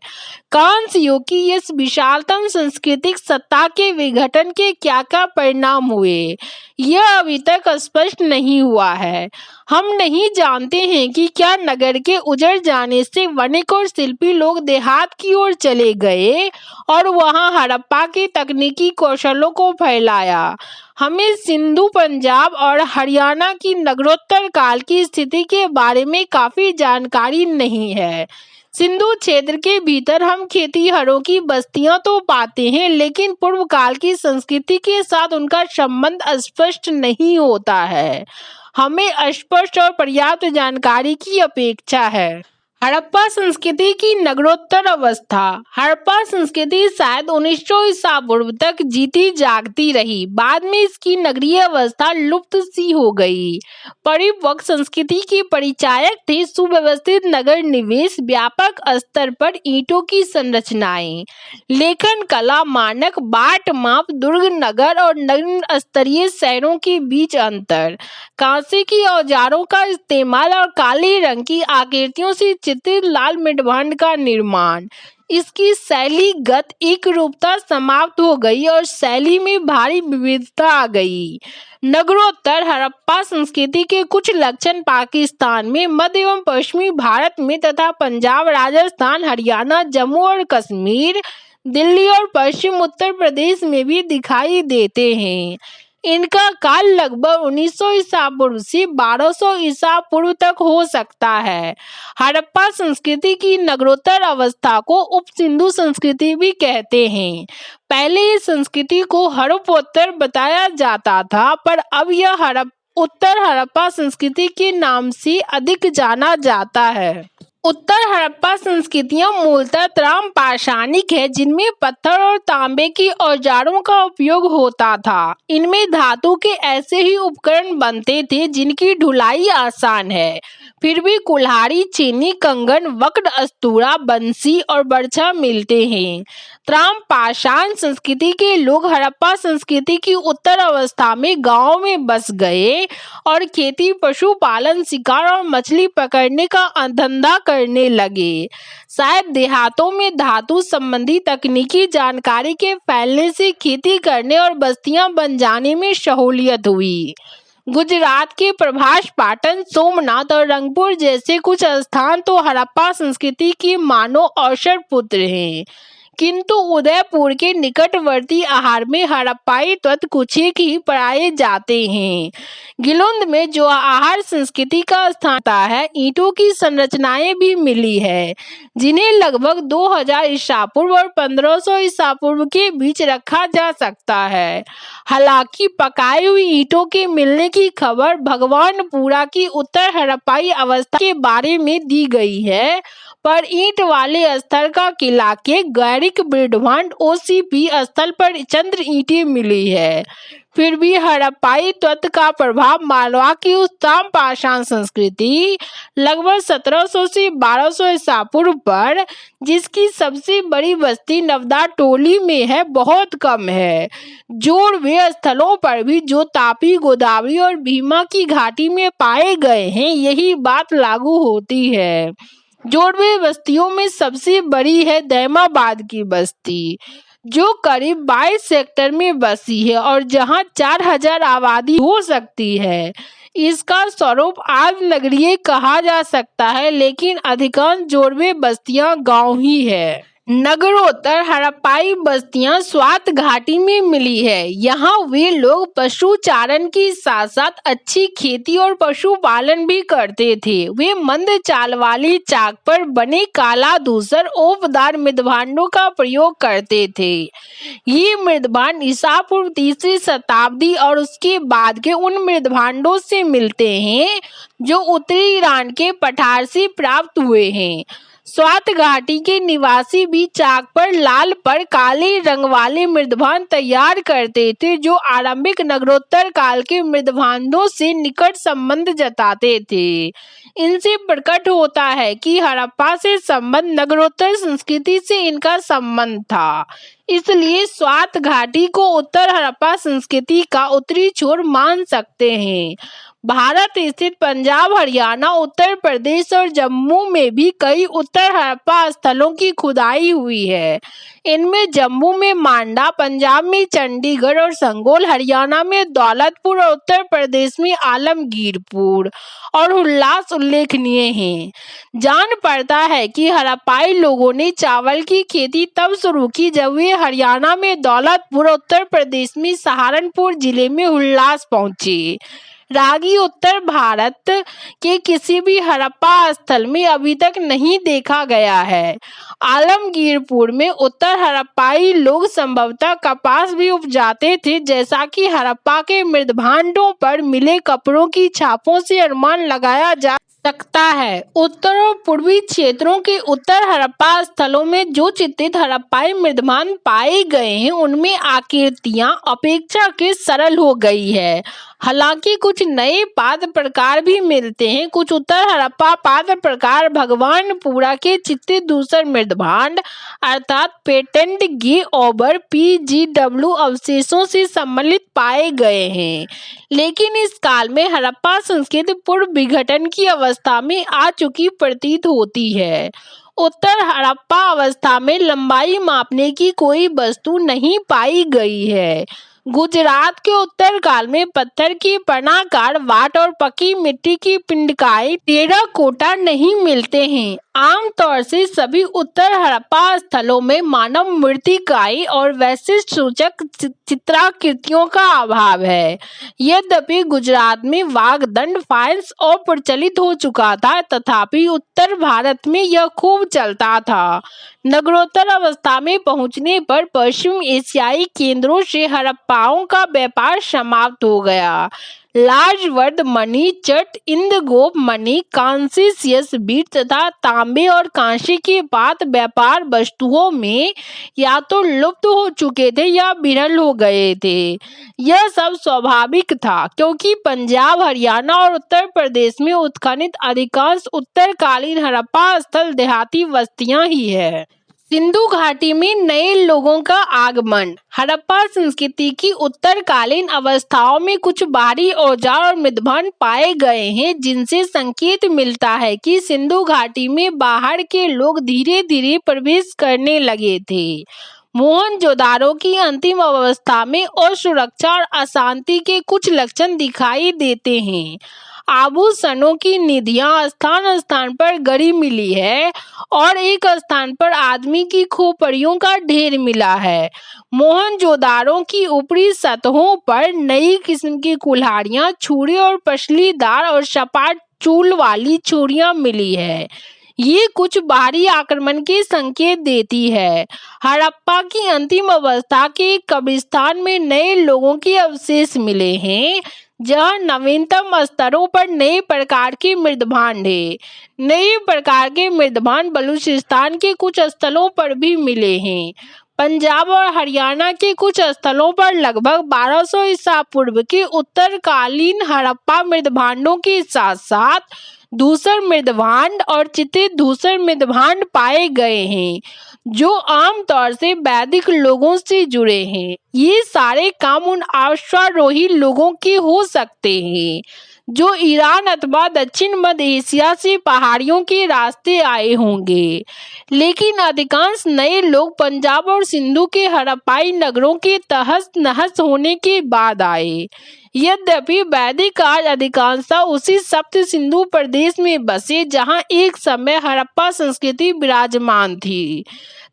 कांस्य युग की इस विशालतम सांस्कृतिक सत्ता के विघटन के क्या क्या परिणाम हुए, यह अभी तक स्पष्ट नहीं हुआ है। हम नहीं जानते हैं कि क्या नगर के उजड़ जाने से वणिक और शिल्पी लोग देहात की ओर चले गए और वहां हड़प्पा के तकनीकी कौशलों को फैलाया। हमें सिंधु, पंजाब और हरियाणा की नगरोत्तर काल की स्थिति के बारे में काफी जानकारी नहीं है। सिंधु क्षेत्र के भीतर हम खेतीहरों की बस्तियां तो पाते हैं, लेकिन पूर्व काल की संस्कृति के साथ उनका संबंध स्पष्ट नहीं होता है। हमें स्पष्ट और पर्याप्त जानकारी की अपेक्षा है। हड़प्पा संस्कृति की नगरोत्तर अवस्था। हड़प्पा संस्कृति शायद 1900 ईसा पूर्व तक जीती जागती रही। बाद में इसकी नगरीय अवस्था लुप्त सी हो गई। परिपक्व संस्कृति के परिचायक थे सुव्यवस्थित नगर निवेश, व्यापक स्तर पर ईंटों की संरचनाएं, लेखन कला, मानक बाट माप, दुर्ग नगर और निम्न स्तरीय शहरों के बीच अंतर, कांसे के औजारों का इस्तेमाल और काले रंग की आकृतियों से चित्रित लाल मृदभंड का निर्माण। इसकी शैलीगत एक रूपता समाप्त हो गई और शैली में भारी विविधता आ गई। नगरोत्तर हड़प्पा संस्कृति के कुछ लक्षण पाकिस्तान में, मध्य एवं पश्चिमी भारत में तथा पंजाब, राजस्थान, हरियाणा, जम्मू और कश्मीर, दिल्ली और पश्चिम उत्तर प्रदेश में भी दिखाई देते हैं। इनका काल लगभग 1900 ईसा पूर्व से 1200 ईसा पूर्व तक हो सकता है। हड़प्पा संस्कृति की नगरोत्तर अवस्था को उप सिंधु संस्कृति भी कहते हैं। पहले इस संस्कृति को हड़प्पोत्तर बताया जाता था, पर अब यह उत्तर हड़प्पा संस्कृति के नाम से अधिक जाना जाता है। उत्तर हड़प्पा संस्कृतियां मूलतः त्राम पाषाणिक है, जिनमें पत्थर और तांबे के औजारों का उपयोग होता था। इनमें धातु के ऐसे ही उपकरण बनते थे जिनकी ढुलाई आसान है, फिर भी कुल्हाड़ी, चीनी, कंगन, वक्र, अस्तूरा, बंसी और बर्छा मिलते हैं। त्राम पाषाण संस्कृति के लोग हड़प्पा संस्कृति की उत्तर अवस्था में गांवों में बस गए और खेती, पशुपालन, शिकार और मछली पकड़ने का धंधा करने लगे। शायद देहातों में धातु संबंधी तकनीकी जानकारी के फैलने से खेती करने और बस्तियां बन जाने में सहूलियत हुई। गुजरात के प्रभास, पाटन, सोमनाथ और रंगपुर जैसे कुछ स्थान तो हड़प्पा संस्कृति के मानो औसत पुत्र हैं। किंतु उदयपुर के निकटवर्ती आहार में हड़प्पाई तत्व कुछ एक ही पाए जाते हैं। गिलोंद में जो आहार संस्कृति का स्थान है, ईंटों की संरचनाएं भी मिली है, जिन्हें लगभग 2000 ईसा पूर्व और 1500 ईसा पूर्व के बीच रखा जा सकता है। हालांकि पकाई हुई ईंटों के मिलने की खबर भगवानपुरा की उत्तर हड़प्पाई अवस्था के बारे में दी गई है, पर ईंट वाले स्थल का किला के गैरिक बिरडभांड OCP स्थल पर चंद्र ईंटें मिली है। फिर भी हड़प्पाई तत्व का प्रभाव मालवा की उस ताम्रपाषाण संस्कृति लगभग 1700 से 1200 ईसा पूर्व पर, जिसकी सबसे बड़ी बस्ती नवदा टोली में है, बहुत कम है। जोड़वे स्थलों पर भी जो तापी, गोदावरी और भीमा की घाटी में पाए गए हैं, यही बात लागू होती है। जोड़वे बस्तियों में सबसे बड़ी है दैमाबाद की बस्ती, जो करीब 22 हेक्टेयर में बसी है और जहां 4000 आबादी हो सकती है। इसका स्वरूप आज नगरीय कहा जा सकता है, लेकिन अधिकांश जोड़वे बस्तियां गांव ही है। नगरोत्तर हड़प्पाई बस्तियां स्वात घाटी में मिली है। यहाँ वे लोग पशुचारण के साथ साथ अच्छी खेती और पशुपालन भी करते थे। वे मंद चाल वाली चाक पर बने काला धूसर ओपदार मृदभांडों का प्रयोग करते थे। ये मृदभांड ईसा पूर्व 3री शताब्दी और उसके बाद के उन मृदभांडों से मिलते हैं जो उत्तरी ईरान के पठार से प्राप्त हुए हैं। स्वात घाटी के निवासी भी चाक पर लाल पर काले रंग वाले मृदभांड तैयार करते थे, जो आरंभिक नगरोत्तर काल के मृदभांडों से निकट संबंध जताते थे। इनसे प्रकट होता है कि हड़प्पा से संबंध नगरोत्तर संस्कृति से इनका संबंध था। इसलिए स्वात घाटी को उत्तर हड़प्पा संस्कृति का उत्तरी छोर मान सकते हैं। भारत स्थित पंजाब, हरियाणा, उत्तर प्रदेश और जम्मू में भी कई उत्तर हड़प्पा स्थलों की खुदाई हुई है। इनमें जम्मू में मांडा, पंजाब में चंडीगढ़ और संगोल, हरियाणा में दौलतपुर और उत्तर प्रदेश में आलमगीरपुर और हुल्लास उल्लेखनीय हैं। जान पड़ता है कि हड़प्पाई लोगों ने चावल की खेती तब शुरू की जब वे हरियाणा में दौलतपुर, उत्तर प्रदेश में सहारनपुर जिले में हुल्लास पहुंचे। रागी उत्तर भारत के किसी भी हड़प्पा स्थल में अभी तक नहीं देखा गया है। आलमगीरपुर में उत्तर हड़प्पाई लोग संभवतः कपास भी उपजाते थे, जैसा कि हड़प्पा के मृदभांडों पर मिले कपड़ों की छापों से अनुमान लगाया जा सकता है। उत्तर और पूर्वी क्षेत्रों के उत्तर हड़प्पा स्थलों में जो चित्रित हड़प्पाई मृदभांड पाए गए हैं, उनमें आकृतियां अपेक्षाकृत सरल हो गई है। हालांकि कुछ नए पात्र प्रकार भी मिलते हैं। कुछ उत्तर हड़प्पा पात्र प्रकार भगवानपुरा के चित्रित दूसर मृदभांड अर्थात पेटेंट गे ओबर PGW अवशेषों से सम्मिलित पाए गए हैं, लेकिन इस काल में हड़प्पा संस्कृति पूर्व विघटन की अवस्था में आ चुकी प्रतीत होती है। उत्तर हड़प्पा अवस्था में लंबाई मापने की कोई वस्तु नहीं पाई गई है। गुजरात के उत्तर काल में पत्थर की पनाकार वाट और पकी मिट्टी की पिंडकाई टेराकोटा नहीं मिलते हैं। आमतौर से सभी उत्तर हड़प्पा स्थलों में मानव मूर्तिकाई और वैशिष्ट सूचक चित्राकृतियों का अभाव है। यद्यपि गुजरात में वाघदंड फाइल्स अप्रचलित हो चुका था, तथापि उत्तर भारत में यह खूब चलता था। नगरोत्तर अवस्था में पहुंचने पर पश्चिम एशियाई केंद्रों से हड़प्पाओं का व्यापार समाप्त हो गया। लाजवर्द मणि, चट, इंदगोप मणि, कॉन्फुशियस बीट तथा तांबे और कांसे के पात्र व्यापार वस्तुओं में या तो लुप्त हो चुके थे या विरल हो गए थे। यह सब स्वाभाविक था, क्योंकि पंजाब, हरियाणा और उत्तर प्रदेश में उत्खनित अधिकांश उत्तरकालीन हड़प्पा स्थल देहाती बस्तियां ही है। सिंधु घाटी में नए लोगों का आगमन। हड़प्पा संस्कृति की उत्तरकालीन अवस्थाओं में कुछ भारी औजार और मृदभांड पाए गए हैं, जिनसे संकेत मिलता है कि सिंधु घाटी में बाहर के लोग धीरे धीरे प्रवेश करने लगे थे। मोहनजोदाड़ो की अंतिम अवस्था में असुरक्षा और अशांति के कुछ लक्षण दिखाई देते हैं। आभूषणों की निधियां स्थान स्थान पर गड़ी मिली है और एक स्थान पर आदमी की खोपड़ियों का ढेर मिला है। मोहनजोदाड़ो की ऊपरी सतहों पर नई किस्म की कुल्हाड़ियां, छुरी और पसलीदार और सपाट चूल वाली छुरियां मिली है। ये कुछ बाहरी आक्रमण के संकेत देती है। हड़प्पा की अंतिम अवस्था के कब्रिस्तान में नए लोगों के अवशेष मिले हैं, जहां नवीनतम स्तरों पर नए प्रकार के मृदभांड है। नए प्रकार के मृदभांड बलूचिस्तान के कुछ स्थलों पर भी मिले हैं। पंजाब और हरियाणा के कुछ स्थलों पर लगभग 1200 ईसा पूर्व के उत्तरकालीन हड़प्पा मृदभांडों के साथ साथ धूसर मृदभांड और चित्रित धूसर मृदभांड पाए गए हैं, जो आमतौर से वैदिक लोगों से जुड़े हैं। ये सारे काम उन अश्वारोही लोगों के हो सकते हैं जो ईरान अथवा दक्षिण मध्य एशिया से पहाड़ियों के रास्ते आए होंगे, लेकिन अधिकांश नए लोग पंजाब और सिंधु के हड़प्पाई नगरों के तहस नहस होने के बाद आए। यद्यपि वैदिक काल अधिकांशतः उसी सप्त सिंधु प्रदेश में बसे जहां एक समय हड़प्पा संस्कृति विराजमान थी,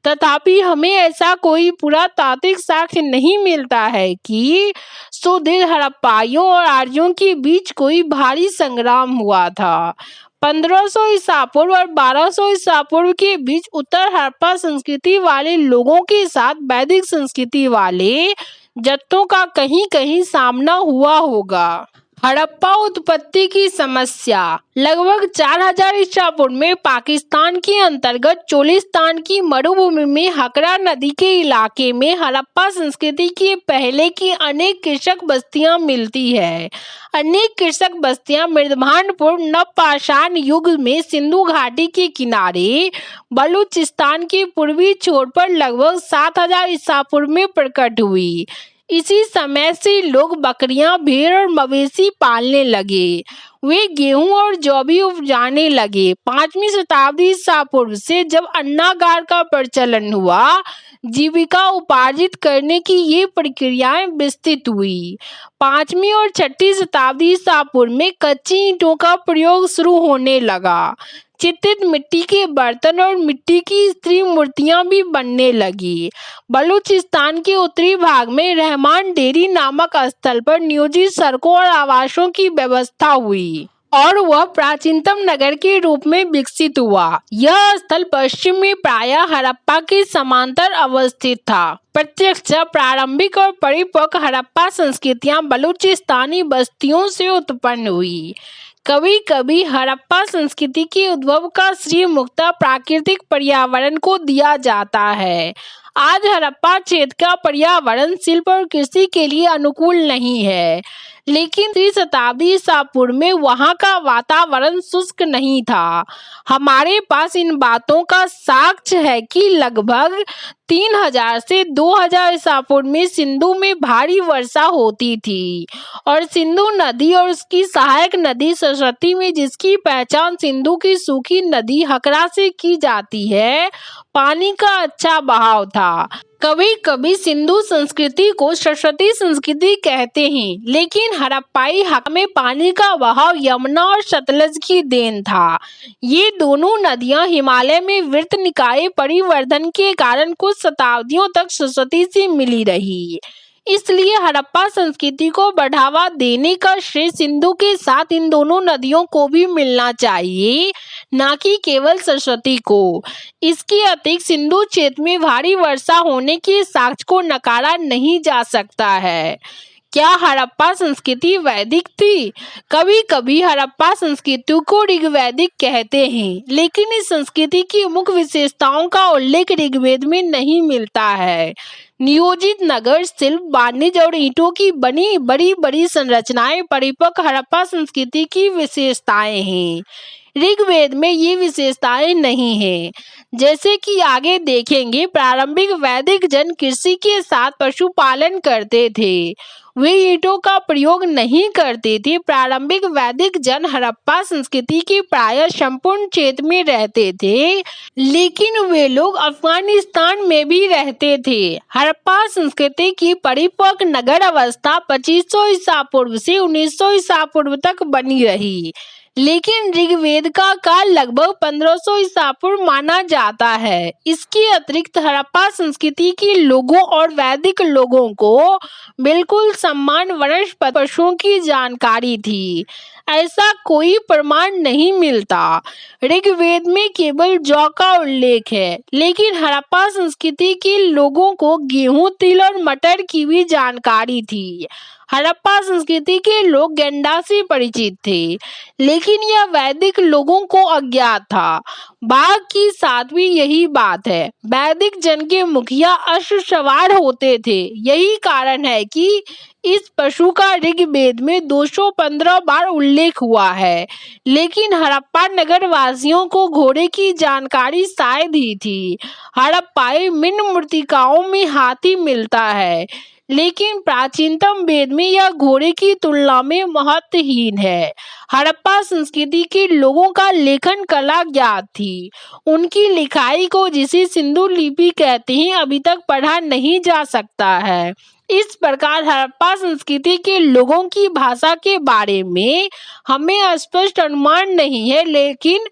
तथापि हमें ऐसा कोई पुरातात्विक साक्ष्य नहीं मिलता है कि सुदृढ़ हड़प्पाइयों और आर्यों के बीच कोई भारी संग्राम हुआ था। 1500 ईसा पूर्व और 1200 ईसा पूर्व के बीच उत्तर हड़प्पा संस्कृति वाले लोगों के साथ वैदिक संस्कृति वाले जत्थों का कहीं कहीं सामना हुआ होगा। हड़प्पा उत्पत्ति की समस्या। लगभग 4000 ईसा पूर्व में पाकिस्तान के अंतर्गत चोलिस्तान की मरुभूमि में हकरा नदी के इलाके में हड़प्पा संस्कृति के पहले की अनेक कृषक बस्तियां मिलती है। अनेक कृषक बस्तियां मृदभांड पूर्व नवपाषाण युग में सिंधु घाटी के किनारे बलूचिस्तान के पूर्वी छोर पर लगभग 7000 ईसा पूर्व में प्रकट हुई। इसी समय से लोग बकरियां, भेड़ और मवेशी पालने लगे। वे गेहूं और जौ भी उपजाने लगे। 5वीं शताब्दी ईसा पूर्व से जब अन्नागार का प्रचलन हुआ, जीविका उपार्जित करने की ये प्रक्रियाएं विस्तृत हुई। 5वीं और 6वीं शताब्दी ईसा पूर्व में कच्ची ईंटों का प्रयोग शुरू होने लगा। चित्रित मिट्टी के बर्तन और मिट्टी की स्त्री मूर्तियां भी बनने लगी। बलूचिस्तान के उत्तरी भाग में रहमान डेरी नामक स्थल पर नियोजित सड़कों और आवासों की व्यवस्था हुई और वह प्राचीनतम नगर के रूप में विकसित हुआ। यह स्थल पश्चिम में प्रायः हड़प्पा के समांतर अवस्थित था। प्रत्यक्ष प्रारंभिक और परिपक्व हड़प्पा संस्कृतियां बलूचिस्तानी बस्तियों से उत्पन्न हुई। कभी कभी हड़प्पा संस्कृति के उद्भव का श्रेय मुख्यतः प्राकृतिक पर्यावरण को दिया जाता है। आज हड़प्पा क्षेत्र का पर्यावरण शिल्प और कृषि के लिए अनुकूल नहीं है, लेकिन 3वीं शताब्दी ईसा पूर्व में वहां का वातावरण शुष्क नहीं था। हमारे पास इन बातों का साक्ष्य है कि लगभग 3000 से 2000 ईसा पूर्व में सिंधु में भारी वर्षा होती थी और सिंधु नदी और उसकी सहायक नदी सरस्वती में, जिसकी पहचान सिंधु की सूखी नदी हकरा से की जाती है, पानी का अच्छा बहाव था। कभी कभी सिंधु संस्कृति को सरस्वती संस्कृति कहते हैं, लेकिन हड़प्पाई हक में पानी का बहाव यमुना और सतलज की देन था। ये दोनों नदियां हिमालय में वृत्त निकाय परिवर्धन के कारण कुछ शताब्दियों तक सरस्वती से मिली रही। इसलिए हड़प्पा संस्कृति को बढ़ावा देने का श्रेय सिंधु के साथ इन दोनों नदियों को भी मिलना चाहिए, न कि केवल सरस्वती को। इसके अतिरिक्त सिंधु क्षेत्र में भारी वर्षा होने के साक्ष्य को नकारा नहीं जा सकता है। क्या हड़प्पा संस्कृति वैदिक थी? कभी कभी हड़प्पा संस्कृति को ऋग्वैदिक कहते हैं, लेकिन इस संस्कृति की मुख्य विशेषताओं का उल्लेख ऋग्वेद में नहीं मिलता है। नियोजित नगर शिल्प, वाणिज्य और ईंटों की बनी बड़ी बड़ी संरचनाएं परिपक्व हड़प्पा संस्कृति की विशेषताएं हैं। ऋग्वेद में ये विशेषताएं नहीं है। जैसे कि आगे देखेंगे, प्रारंभिक वैदिक जन कृषि के साथ पशुपालन करते थे, वे ईंटों का प्रयोग नहीं करते थे। प्रारंभिक वैदिक जन हड़प्पा संस्कृति के प्रायः संपूर्ण क्षेत्र में रहते थे, लेकिन वे लोग अफगानिस्तान में भी रहते थे। हड़प्पा संस्कृति की परिपक्व नगर अवस्था 2500 ईसा पूर्व से 1900 ईसा पूर्व तक बनी रही, लेकिन ऋग्वेद का काल लगभग 1500 ईसा पूर्व माना जाता है। इसके अतिरिक्त हड़प्पा संस्कृति के लोगों और वैदिक लोगों को बिल्कुल समान वनस्पति पशुओं की जानकारी थी, ऐसा कोई प्रमाण नहीं मिलता। ऋग्वेद में केवल जौ का उल्लेख है, लेकिन हड़प्पा संस्कृति के लोगों को गेहूं, तिल और मटर की भी जानकारी थी। हड़प्पा संस्कृति के लोग गेंडा से परिचित थे, लेकिन यह वैदिक लोगों को अज्ञात था। बाघ के साथ भी यही बात है। वैदिक जन के मुखिया अश्व सवार होते थे। यही कारण है कि इस पशु का ऋग्वेद में 215 बार उल्लेख हुआ है, लेकिन हड़प्पा नगर वासियों को घोड़े की जानकारी शायद ही थी। हड़प्पाई मिन मूर्तिकाओं में हाथी मिलता है, लेकिन प्राचीनतम वेद में यह घोड़े की तुलना में महत्वहीन है। हड़प्पा संस्कृति के लोगों का लेखन कला ज्ञात थी। उनकी लिखाई को, जिसे सिंधु लिपि कहते हैं, अभी तक पढ़ा नहीं जा सकता है। इस प्रकार हड़प्पा संस्कृति के लोगों की भाषा के बारे में हमें स्पष्ट अनुमान नहीं है, लेकिन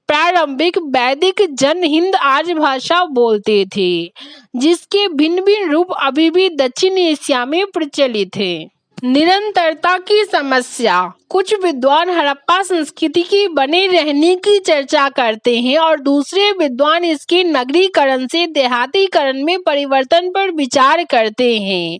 प्रारंभिक वैदिक जन हिंद आर्य भाषा बोलते थे, जिसके भिन्न भिन्न रूप अभी भी दक्षिण एशिया में प्रचलित है। निरंतरता की समस्या। कुछ विद्वान हड़प्पा संस्कृति की बने रहने की चर्चा करते हैं और दूसरे विद्वान इसके नगरीकरण से देहातीकरण में परिवर्तन पर विचार करते हैं।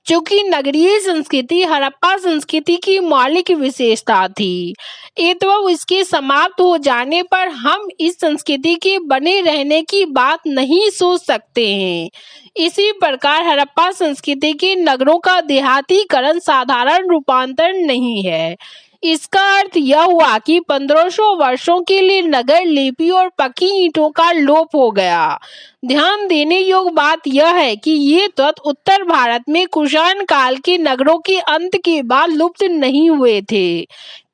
चूंकि नगरीय संस्कृति हड़प्पा संस्कृति की मौलिक विशेषता थी, एवं इसके समाप्त हो जाने पर हम इस संस्कृति के बने रहने की बात नहीं सोच सकते हैं। इसी प्रकार हड़प्पा संस्कृति के नगरों का देहातीकरण साधारण रूपांतरण नहीं है। इसका अर्थ यह हुआ कि 1500 वर्षों के लिए नगर लिपि और पक्की ईंटों का लोप हो गया। ध्यान देने योग्य बात यह है कि ये तत्व उत्तर भारत में कुषाण काल के नगरों के अंत के बाद लुप्त नहीं हुए थे।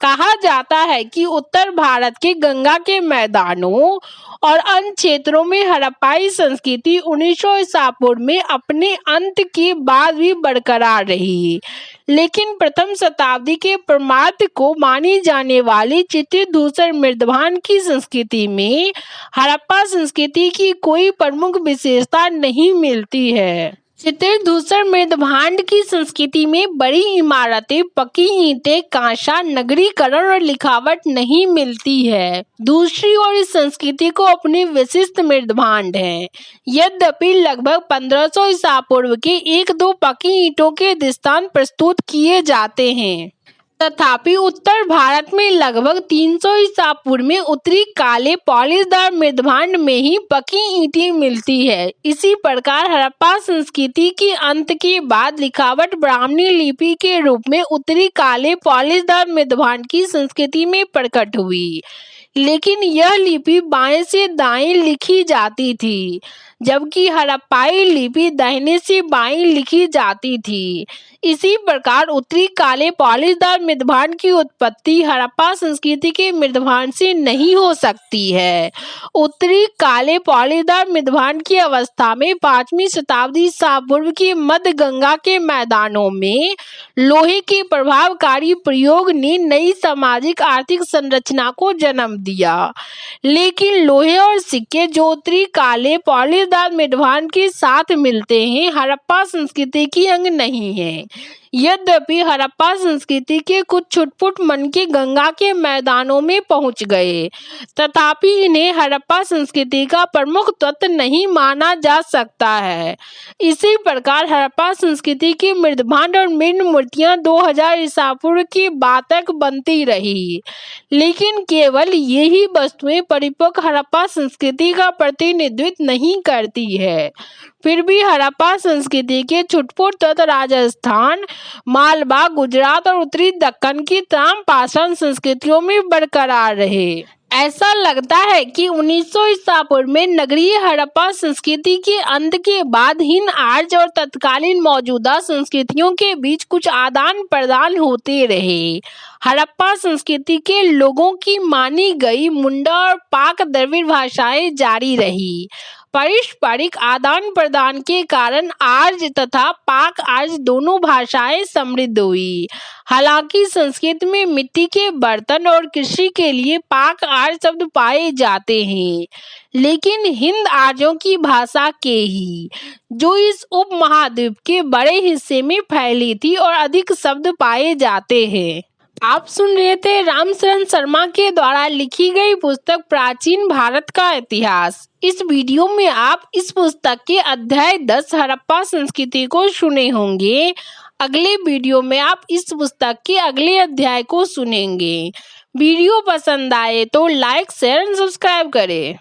कहा जाता है कि उत्तर भारत के गंगा के मैदानों और अन्य क्षेत्रों में हड़प्पाई संस्कृति 1900 ईसा पूर्व में अपने अंत के बाद भी बरकरार रही, लेकिन प्रथम शताब्दी के पूर्वार्ध को मानी जाने वाली चित्तूर मृदभांड की संस्कृति में हड़प्पा संस्कृति की कोई प्रमुख विशेषता नहीं मिलती है। चित्तूर मृदभांड की संस्कृति में बड़ी इमारतें, पक्की ईंटें, कांसा, नगरीकरण और लिखावट नहीं मिलती है। दूसरी ओर इस संस्कृति को अपनी विशिष्ट मृदभांड है। यद्यपि लगभग 1500 ईसा पूर्व के एक दो पक्की ईंटों के दृष्टांत प्रस्तुत किए जाते हैं, तथापि उत्तर भारत में लगभग 300 ईसा पूर्व में उत्तरी काले पॉलिशदार मृदभांड में ही पक्की ईंटें मिलती है। इसी प्रकार हड़प्पा संस्कृति के अंत के बाद लिखावट ब्राह्मणी लिपि के रूप में उत्तरी काले पॉलिशदार मृदभांड की संस्कृति में प्रकट हुई, लेकिन यह लिपि बाएं से दाएं लिखी जाती थी, जबकि हड़प्पाई लिपि दाहिने से बाएं लिखी जाती थी। इसी प्रकार उत्तरी काले पॉलिशदार मृदभांड की उत्पत्ति हड़प्पा संस्कृति के मृदभांड से नहीं हो सकती है। उत्तरी काले पॉलिशदार मृदभांड की अवस्था में 5वीं शताब्दी ईसा पूर्व के मध्य गंगा के मैदानों में लोहे के प्रभावकारी प्रयोग ने नई सामाजिक आर्थिक संरचना को जन्म दिया, लेकिन लोहे और सिक्के जो उत्तरी काले पॉलिशदार मृदभांड के साथ मिलते हैं, हड़प्पा संस्कृति की अंग नहीं है। यद्यपि हड़प्पा संस्कृति के कुछ छुटपुट मनके गंगा के मैदानों में पहुंच गए, तथापि इन्हें हड़प्पा संस्कृति का प्रमुख तत्व नहीं माना जा सकता है। इसी प्रकार हड़प्पा संस्कृति की मृदभांड और मृद मूर्तियां 2000 ईसा पूर्व की बाद तक बनती रही, लेकिन केवल यही वस्तुएं परिपक्व हड़प्पा संस्कृति का प्रतिनिधित्व नहीं करती है। फिर भी हड़प्पा संस्कृति के छुटपुट तत्व राजस्थान, मालवा, गुजरात और उत्तरी दक्कन की तमाम पाषाण संस्कृतियों में बरकरार रहे। ऐसा लगता है कि 1900 ईसा पूर्व में नगरीय हड़प्पा संस्कृति के अंत के बाद हिंद आर्य और तत्कालीन मौजूदा संस्कृतियों के बीच कुछ आदान प्रदान होते रहे। हड़प्पा संस्कृति के लोगों की मानी गई मुंडा और पाक द्रविड़ भाषाएं जारी रही। पारस्परिक आदान प्रदान के कारण आर्य तथा पाक आर्य दोनों भाषाएं समृद्ध हुई। हालांकि संस्कृत में मिट्टी के बर्तन और कृषि के लिए पाक आर्य शब्द पाए जाते हैं, लेकिन हिंद आर्यों की भाषा के ही, जो इस उपमहाद्वीप के बड़े हिस्से में फैली थी और अधिक शब्द पाए जाते हैं। आप सुन रहे थे रामशरण शर्मा के द्वारा लिखी गई पुस्तक प्राचीन भारत का इतिहास। इस वीडियो में आप इस पुस्तक के अध्याय 10 हड़प्पा संस्कृति को सुने होंगे। अगले वीडियो में आप इस पुस्तक के अगले अध्याय को सुनेंगे। वीडियो पसंद आए तो लाइक, शेयर एंड सब्सक्राइब करें।